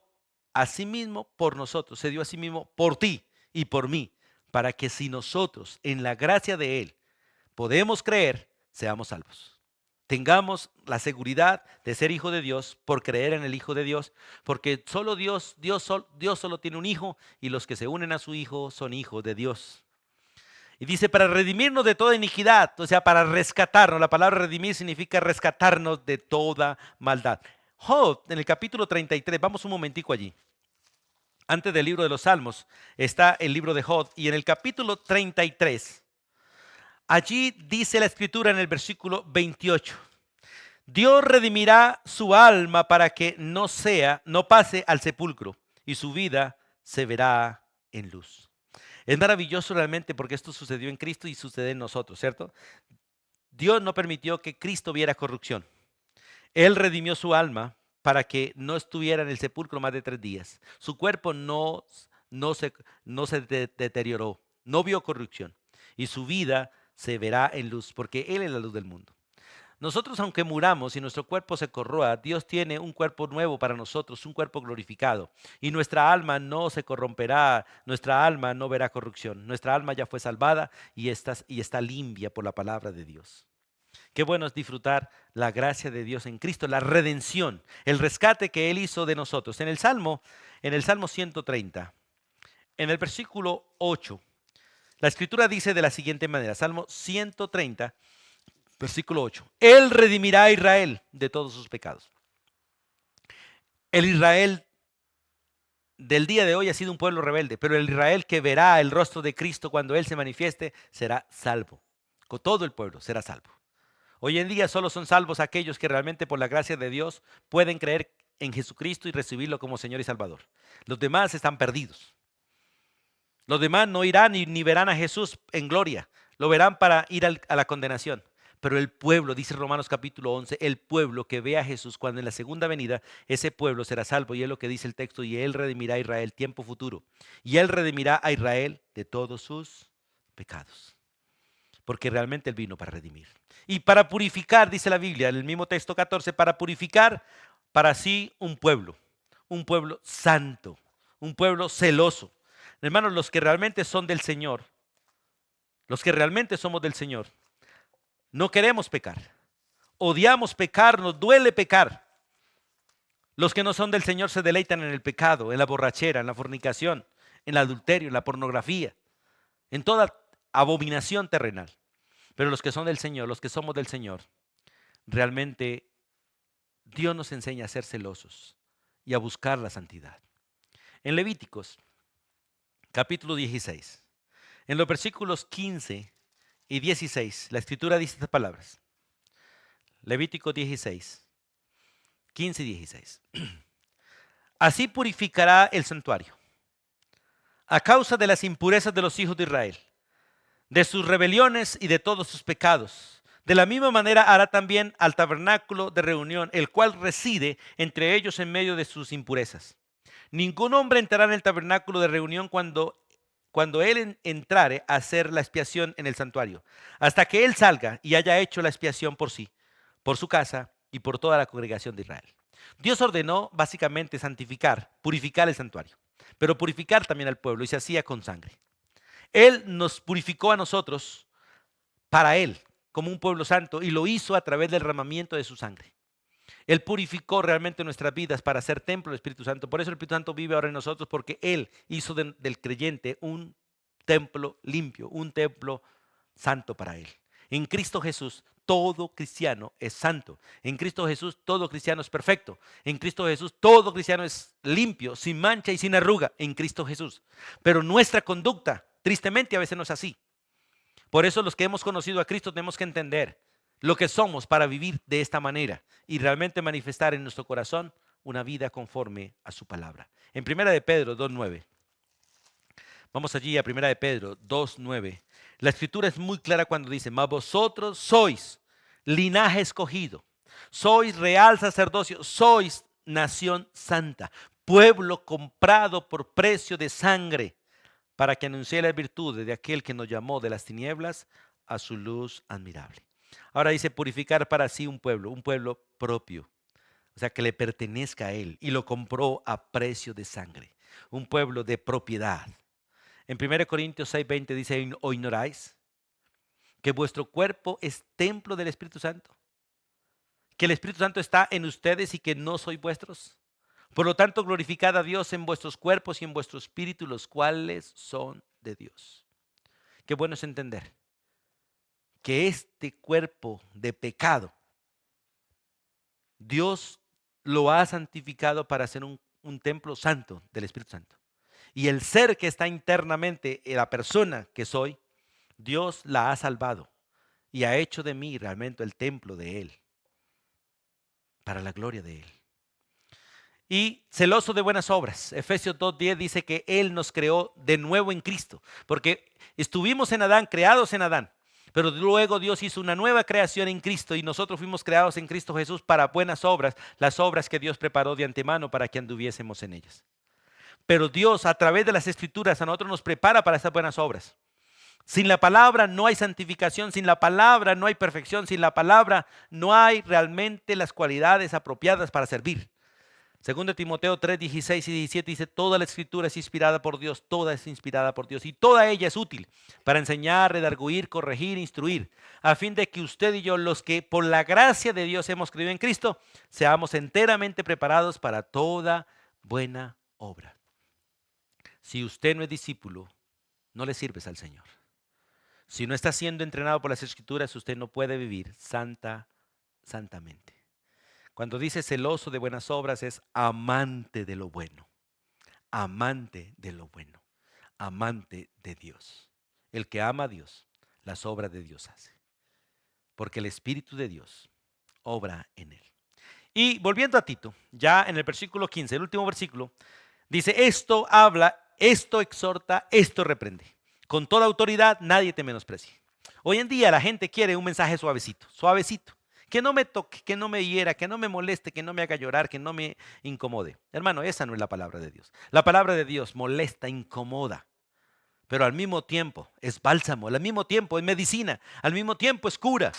a sí mismo por nosotros, se dio a sí mismo por ti y por mí, para que si nosotros en la gracia de Él podemos creer, seamos salvos. Tengamos la seguridad de ser hijo de Dios por creer en el Hijo de Dios, porque solo Dios solo tiene un hijo y los que se unen a su hijo son hijos de Dios. Y dice, para redimirnos de toda iniquidad, o sea, para rescatarnos. La palabra redimir significa rescatarnos de toda maldad. Job, en el capítulo 33, vamos un momentico allí. Antes del libro de los Salmos está el libro de Job y en el capítulo 33, allí dice la Escritura en el versículo 28. Dios redimirá su alma para que no pase al sepulcro y su vida se verá en luz. Es maravilloso realmente porque esto sucedió en Cristo y sucede en nosotros, ¿cierto? Dios no permitió que Cristo viera corrupción. Él redimió su alma para que no estuviera en el sepulcro más de 3 días. Su cuerpo no se deterioró, no vio corrupción. Y su vida se verá en luz, porque Él es la luz del mundo. Nosotros, aunque muramos y nuestro cuerpo se corroa, Dios tiene un cuerpo nuevo para nosotros, un cuerpo glorificado. Y nuestra alma no se corromperá, nuestra alma no verá corrupción. Nuestra alma ya fue salvada y está limpia por la palabra de Dios. Qué bueno es disfrutar la gracia de Dios en Cristo, la redención, el rescate que Él hizo de nosotros. En el Salmo 130, en el versículo 8, la Escritura dice de la siguiente manera, Salmo 130, versículo 8, Él redimirá a Israel de todos sus pecados. El Israel del día de hoy ha sido un pueblo rebelde, pero el Israel que verá el rostro de Cristo cuando Él se manifieste será salvo. Con todo el pueblo será salvo. Hoy en día solo son salvos aquellos que realmente por la gracia de Dios pueden creer en Jesucristo y recibirlo como Señor y Salvador. Los demás están perdidos. Los demás no irán ni verán a Jesús en gloria. Lo verán para ir a la condenación. Pero el pueblo, dice Romanos capítulo 11, el pueblo que ve a Jesús cuando en la segunda venida, ese pueblo será salvo. Y es lo que dice el texto, y Él redimirá a Israel, tiempo futuro. Y Él redimirá a Israel de todos sus pecados. Porque realmente Él vino para redimir. Y para purificar, dice la Biblia, en el mismo texto 14, para purificar para sí un pueblo santo, un pueblo celoso. Hermanos, los que realmente son del Señor, los que realmente somos del Señor, no queremos pecar, odiamos pecar, nos duele pecar. Los que no son del Señor se deleitan en el pecado, en la borrachera, en la fornicación, en el adulterio, en la pornografía, en toda abominación terrenal. Pero los que son del Señor, los que somos del Señor, realmente Dios nos enseña a ser celosos y a buscar la santidad. En Levíticos, capítulo 16, en los versículos 15 y 16, la Escritura dice estas palabras. Levítico 16, 15 y 16. Así purificará el santuario, a causa de las impurezas de los hijos de Israel, de sus rebeliones y de todos sus pecados, De la misma manera hará también al tabernáculo de reunión, el cual reside entre ellos en medio de sus impurezas. Ningún hombre entrará en el tabernáculo de reunión cuando él entrare a hacer la expiación en el santuario, hasta que él salga y haya hecho la expiación por sí, por su casa y por toda la congregación de Israel. Dios ordenó básicamente santificar, purificar el santuario, pero purificar también al pueblo, y se hacía con sangre. Él nos purificó a nosotros para Él, como un pueblo santo, y lo hizo a través del derramamiento de su sangre. Él purificó realmente nuestras vidas para ser templo del Espíritu Santo. Por eso el Espíritu Santo vive ahora en nosotros, porque Él hizo del creyente un templo limpio, un templo santo para Él. En Cristo Jesús todo cristiano es santo. En Cristo Jesús todo cristiano es perfecto. En Cristo Jesús todo cristiano es limpio, sin mancha y sin arruga. En Cristo Jesús. Pero nuestra conducta, tristemente, a veces no es así. Por eso los que hemos conocido a Cristo tenemos que entender lo que somos para vivir de esta manera y realmente manifestar en nuestro corazón una vida conforme a su palabra. En Primera de Pedro 2:9. Vamos allí a Primera de Pedro 2:9. La escritura es muy clara cuando dice: mas vosotros sois linaje escogido, sois real sacerdocio, sois nación santa, pueblo comprado por precio de sangre, para que anuncie las virtudes de aquel que nos llamó de las tinieblas a su luz admirable. Ahora dice purificar para sí un pueblo propio, o sea, que le pertenezca a él, y lo compró a precio de sangre, un pueblo de propiedad. En 1 Corintios 6:20 dice: ¿o ignoráis que vuestro cuerpo es templo del Espíritu Santo? Que el Espíritu Santo está en ustedes y que no sois vuestros. Por lo tanto, glorificad a Dios en vuestros cuerpos y en vuestro espíritu, los cuales son de Dios. Qué bueno es entender que este cuerpo de pecado, Dios lo ha santificado para ser un templo santo del Espíritu Santo. Y el ser que está internamente, la persona que soy, Dios la ha salvado y ha hecho de mí realmente el templo de Él, para la gloria de Él. Y celoso de buenas obras. Efesios 2:10 dice que Él nos creó de nuevo en Cristo, porque estuvimos en Adán, creados en Adán, pero luego Dios hizo una nueva creación en Cristo y nosotros fuimos creados en Cristo Jesús para buenas obras, las obras que Dios preparó de antemano para que anduviésemos en ellas. Pero Dios, a través de las Escrituras, a nosotros nos prepara para esas buenas obras. Sin la palabra no hay santificación, sin la palabra no hay perfección, sin la palabra no hay realmente las cualidades apropiadas para servir. Segundo Timoteo 3:16 y 17 dice: toda la escritura es inspirada por Dios, toda es inspirada por Dios y toda ella es útil para enseñar, redarguir, corregir, instruir, a fin de que usted y yo, los que por la gracia de Dios hemos creído en Cristo, seamos enteramente preparados para toda buena obra. Si usted no es discípulo, no le sirves al Señor. Si no está siendo entrenado por las Escrituras, usted no puede vivir santamente. Cuando dice celoso de buenas obras, es amante de lo bueno, amante de lo bueno, amante de Dios. El que ama a Dios, las obras de Dios hace, porque el Espíritu de Dios obra en él. Y volviendo a Tito, ya en el versículo 15, el último versículo, dice: esto habla, esto exhorta, esto reprende. Con toda autoridad, nadie te menosprecie. Hoy en día la gente quiere un mensaje suavecito, suavecito. Que no me toque, que no me hiera, que no me moleste, que no me haga llorar, que no me incomode. Hermano, esa no es la palabra de Dios. La palabra de Dios molesta, incomoda, pero al mismo tiempo es bálsamo, al mismo tiempo es medicina, al mismo tiempo es cura.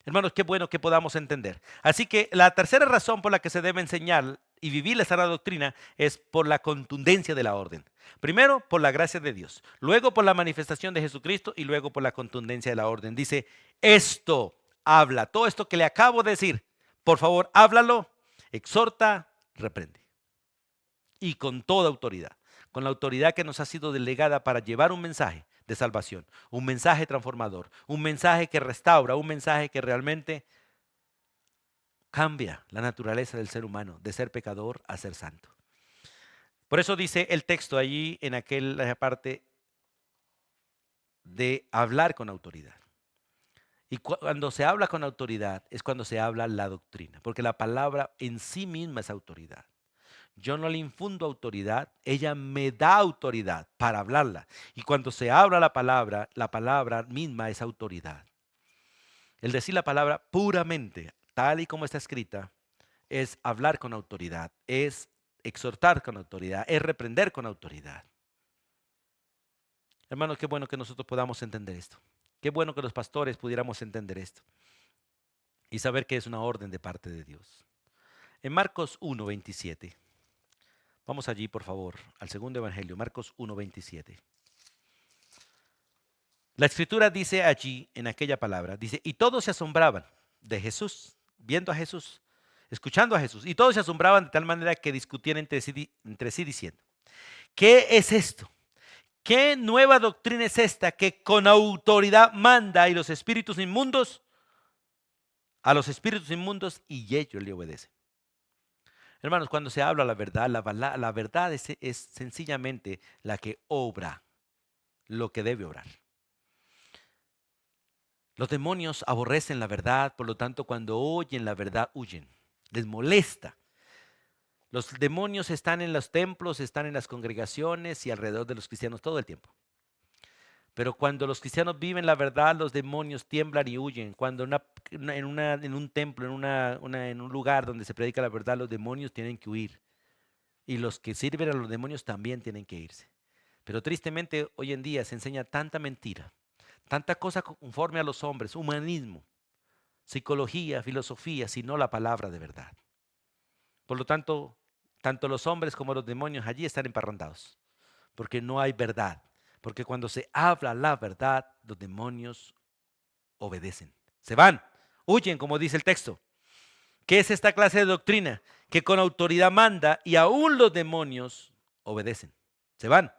Hermanos, qué bueno que podamos entender. Así que la tercera razón por la que se debe enseñar y vivir la sana doctrina es por la contundencia de la orden. Primero, por la gracia de Dios. Luego, por la manifestación de Jesucristo. Y luego, por la contundencia de la orden. Dice: esto habla. Todo esto que le acabo de decir, por favor, háblalo, exhorta, reprende. Y con toda autoridad. Con la autoridad que nos ha sido delegada para llevar un mensaje de salvación, un mensaje transformador, un mensaje que restaura, un mensaje que realmente cambia la naturaleza del ser humano, de ser pecador a ser santo. Por eso dice el texto allí en aquella parte de hablar con autoridad. Y cuando se habla con autoridad es cuando se habla la doctrina, porque la palabra en sí misma es autoridad. Yo no le infundo autoridad, ella me da autoridad para hablarla. Y cuando se habla la palabra misma es autoridad. El decir la palabra puramente, tal y como está escrita, es hablar con autoridad, es exhortar con autoridad, es reprender con autoridad. Hermanos, qué bueno que nosotros podamos entender esto. Qué bueno que los pastores pudiéramos entender esto y saber que es una orden de parte de Dios. En Marcos 1:27, vamos allí por favor, al segundo evangelio, Marcos 1:27. La escritura dice allí, en aquella palabra, dice, y todos se asombraban de Jesús, viendo a Jesús, escuchando a Jesús, y todos se asombraban de tal manera que discutían entre sí diciendo, ¿qué es esto? ¿Qué nueva doctrina es esta que con autoridad manda y los espíritus inmundos a los espíritus inmundos y ellos le obedecen? Hermanos, cuando se habla la verdad es sencillamente la que obra lo que debe obrar. Los demonios aborrecen la verdad, por lo tanto, cuando oyen la verdad, huyen. Les molesta. Los demonios están en los templos, están en las congregaciones y alrededor de los cristianos todo el tiempo. Pero cuando los cristianos viven la verdad, los demonios tiemblan y huyen. Cuando en un templo, en un lugar donde se predica la verdad, los demonios tienen que huir. Y los que sirven a los demonios también tienen que irse. Pero tristemente hoy en día se enseña tanta mentira, tanta cosa conforme a los hombres, humanismo, psicología, filosofía, sino la palabra de verdad. Por lo tanto, tanto los hombres como los demonios allí están emparrandados, porque no hay verdad. Porque cuando se habla la verdad, los demonios obedecen. Se van, huyen, como dice el texto. ¿Qué es esta clase de doctrina? Que con autoridad manda y aún los demonios obedecen. Se van.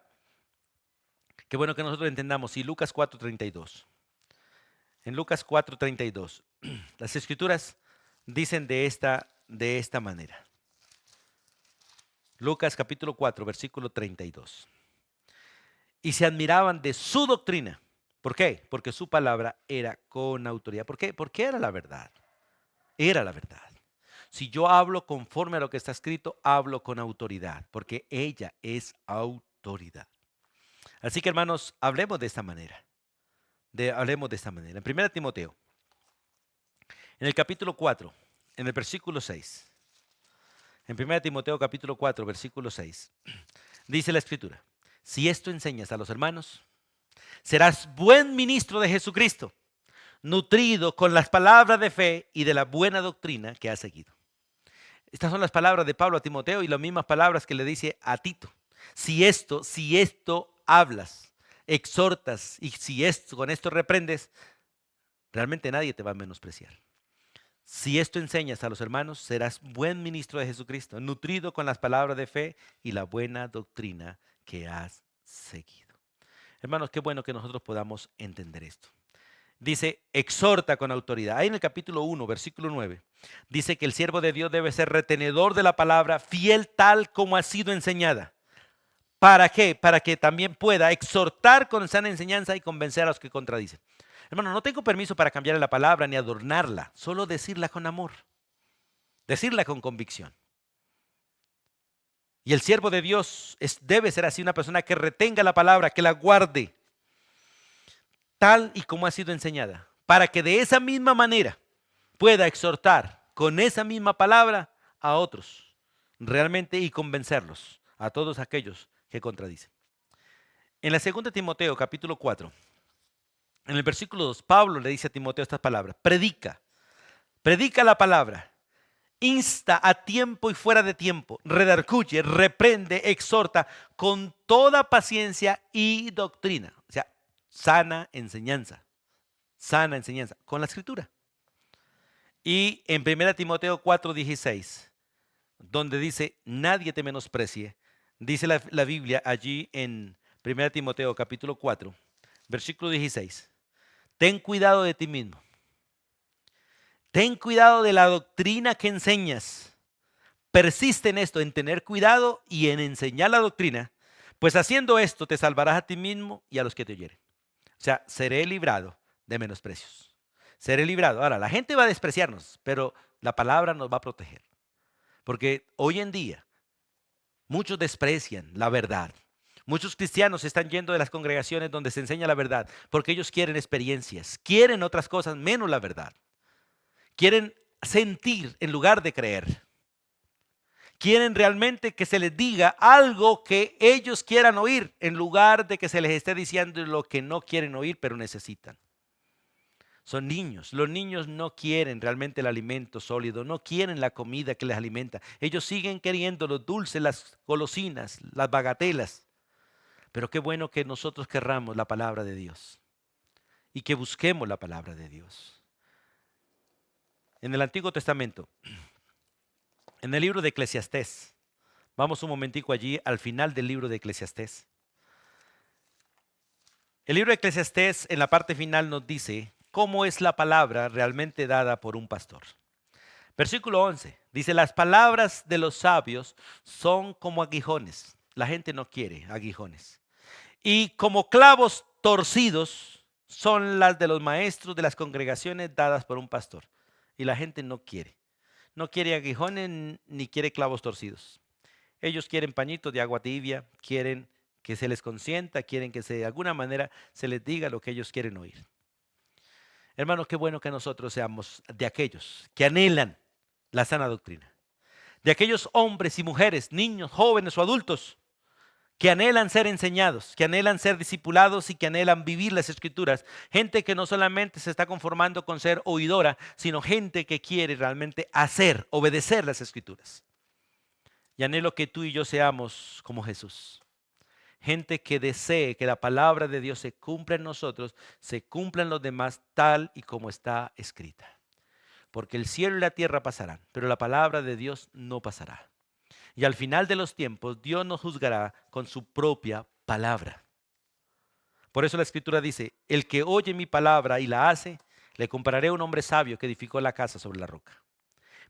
Qué bueno que nosotros entendamos. Y Lucas 4:32. En Lucas 4:32, las escrituras dicen de esta manera. Lucas capítulo 4, versículo 32. Y se admiraban de su doctrina. ¿Por qué? Porque su palabra era con autoridad. ¿Por qué? Porque era la verdad. Era la verdad. Si yo hablo conforme a lo que está escrito, hablo con autoridad, porque ella es autoridad. Así que hermanos, hablemos de esta manera. Hablemos de esta manera. En 1 Timoteo, en el capítulo 4, en el versículo 6. En 1 Timoteo capítulo 4, versículo 6. Dice la escritura, si esto enseñas a los hermanos, serás buen ministro de Jesucristo, nutrido con las palabras de fe y de la buena doctrina que has seguido. Estas son las palabras de Pablo a Timoteo y las mismas palabras que le dice a Tito. Si esto hablas, exhortas y si con esto reprendes, realmente nadie te va a menospreciar. Si esto enseñas a los hermanos, serás buen ministro de Jesucristo, nutrido con las palabras de fe y la buena doctrina que has seguido. Hermanos, qué bueno que nosotros podamos entender esto. Dice, exhorta con autoridad. Ahí en el capítulo 1, versículo 9, dice que el siervo de Dios debe ser retenedor de la palabra, fiel tal como ha sido enseñada. ¿Para qué? Para que también pueda exhortar con sana enseñanza y convencer a los que contradicen. Hermano, no tengo permiso para cambiar la palabra ni adornarla, solo decirla con amor, decirla con convicción. Y el siervo de Dios debe ser así, una persona que retenga la palabra, que la guarde, tal y como ha sido enseñada, para que de esa misma manera pueda exhortar con esa misma palabra a otros realmente y convencerlos, a todos aquellos que contradicen. En la 2 Timoteo capítulo 4, en el versículo 2, Pablo le dice a Timoteo estas palabras, predica la palabra, insta a tiempo y fuera de tiempo, redarguye, reprende, exhorta con toda paciencia y doctrina. O sea, sana enseñanza, con la escritura. Y en 1 Timoteo 4:16, donde dice, nadie te menosprecie, dice la Biblia allí en 1 Timoteo capítulo 4, versículo 16, ten cuidado de ti mismo, ten cuidado de la doctrina que enseñas, persiste en esto, en tener cuidado y en enseñar la doctrina, pues haciendo esto te salvarás a ti mismo y a los que te oyeren. O sea, seré librado de menosprecios. Seré librado. Ahora, la gente va a despreciarnos, pero la palabra nos va a proteger. Porque hoy en día muchos desprecian la verdad. Muchos cristianos están yendo de las congregaciones donde se enseña la verdad porque ellos quieren experiencias, quieren otras cosas menos la verdad. Quieren sentir en lugar de creer. Quieren realmente que se les diga algo que ellos quieran oír en lugar de que se les esté diciendo lo que no quieren oír pero necesitan. Son niños. Los niños no quieren realmente el alimento sólido, no quieren la comida que les alimenta. Ellos siguen queriendo los dulces, las golosinas, las bagatelas. Pero qué bueno que nosotros querramos la palabra de Dios y que busquemos la palabra de Dios. En el Antiguo Testamento, en el libro de Eclesiastés, vamos un momentico allí al final del libro de Eclesiastés. El libro de Eclesiastés en la parte final nos dice cómo es la palabra realmente dada por un pastor. Versículo 11 dice: las palabras de los sabios son como aguijones. La gente no quiere aguijones. Y como clavos torcidos son las de los maestros de las congregaciones dadas por un pastor. Y la gente no quiere. No quiere aguijones ni quiere clavos torcidos. Ellos quieren pañitos de agua tibia, quieren que se les consienta, quieren que de alguna manera se les diga lo que ellos quieren oír. Hermanos, qué bueno que nosotros seamos de aquellos que anhelan la sana doctrina. De aquellos hombres y mujeres, niños, jóvenes o adultos que anhelan ser enseñados, que anhelan ser discipulados y que anhelan vivir las Escrituras. Gente que no solamente se está conformando con ser oidora, sino gente que quiere realmente hacer, obedecer las Escrituras. Y anhelo que tú y yo seamos como Jesús. Gente que desee que la palabra de Dios se cumpla en nosotros, se cumpla en los demás tal y como está escrita. Porque el cielo y la tierra pasarán, pero la palabra de Dios no pasará. Y al final de los tiempos, Dios nos juzgará con su propia palabra. Por eso la Escritura dice: el que oye mi palabra y la hace, le compararé a un hombre sabio que edificó la casa sobre la roca.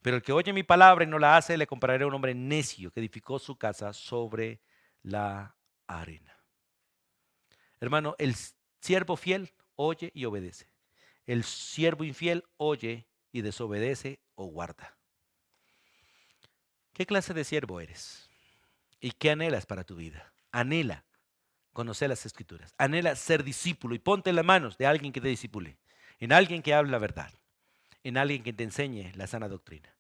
Pero el que oye mi palabra y no la hace, le compararé a un hombre necio que edificó su casa sobre la arena. Hermano, el siervo fiel oye y obedece. El siervo infiel oye y desobedece o guarda. ¿Qué clase de siervo eres? ¿Y qué anhelas para tu vida? Anhela conocer las Escrituras. Anhela ser discípulo y ponte en las manos de alguien que te discipule, en alguien que hable la verdad, en alguien que te enseñe la sana doctrina.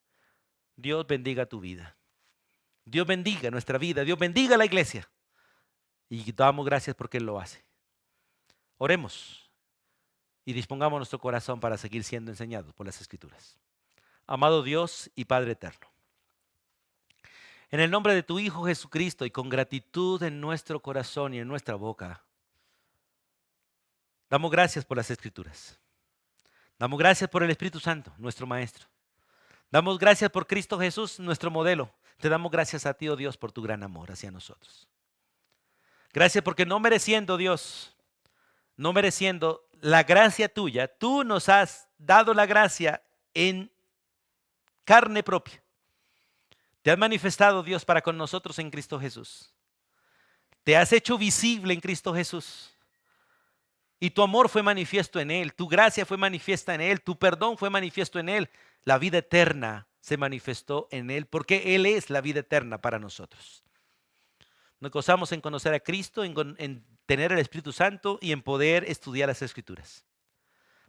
Dios bendiga tu vida. Dios bendiga nuestra vida. Dios bendiga la iglesia. Y damos gracias porque Él lo hace. Oremos y dispongamos nuestro corazón para seguir siendo enseñados por las Escrituras. Amado Dios y Padre eterno, en el nombre de tu Hijo Jesucristo y con gratitud en nuestro corazón y en nuestra boca, damos gracias por las Escrituras. Damos gracias por el Espíritu Santo, nuestro Maestro. Damos gracias por Cristo Jesús, nuestro modelo. Te damos gracias a ti, oh Dios, por tu gran amor hacia nosotros. Gracias porque no mereciendo, Dios, no mereciendo la gracia tuya, tú nos has dado la gracia en carne propia. Te has manifestado, Dios, para con nosotros en Cristo Jesús. Te has hecho visible en Cristo Jesús. Y tu amor fue manifiesto en Él, tu gracia fue manifiesta en Él, tu perdón fue manifiesto en Él. La vida eterna se manifestó en Él porque Él es la vida eterna para nosotros. Nos gozamos en conocer a Cristo, en tener el Espíritu Santo y en poder estudiar las Escrituras.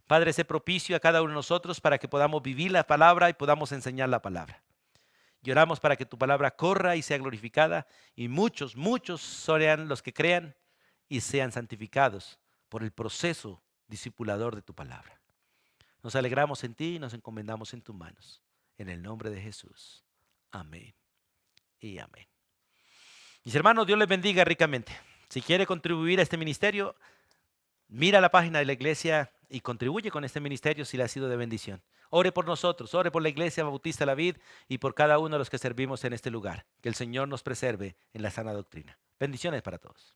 Padre, sé propicio a cada uno de nosotros para que podamos vivir la palabra y podamos enseñar la palabra. Y oramos para que tu palabra corra y sea glorificada y muchos sean los que crean y sean santificados por el proceso discipulador de tu palabra. Nos alegramos en ti y nos encomendamos en tus manos. En el nombre de Jesús. Amén y amén. Mis hermanos, Dios les bendiga ricamente. Si quiere contribuir a este ministerio, mira la página de la iglesia y contribuye con este ministerio si le ha sido de bendición. Ore por nosotros, ore por la Iglesia Bautista La Vid y por cada uno de los que servimos en este lugar. Que el Señor nos preserve en la sana doctrina. Bendiciones para todos.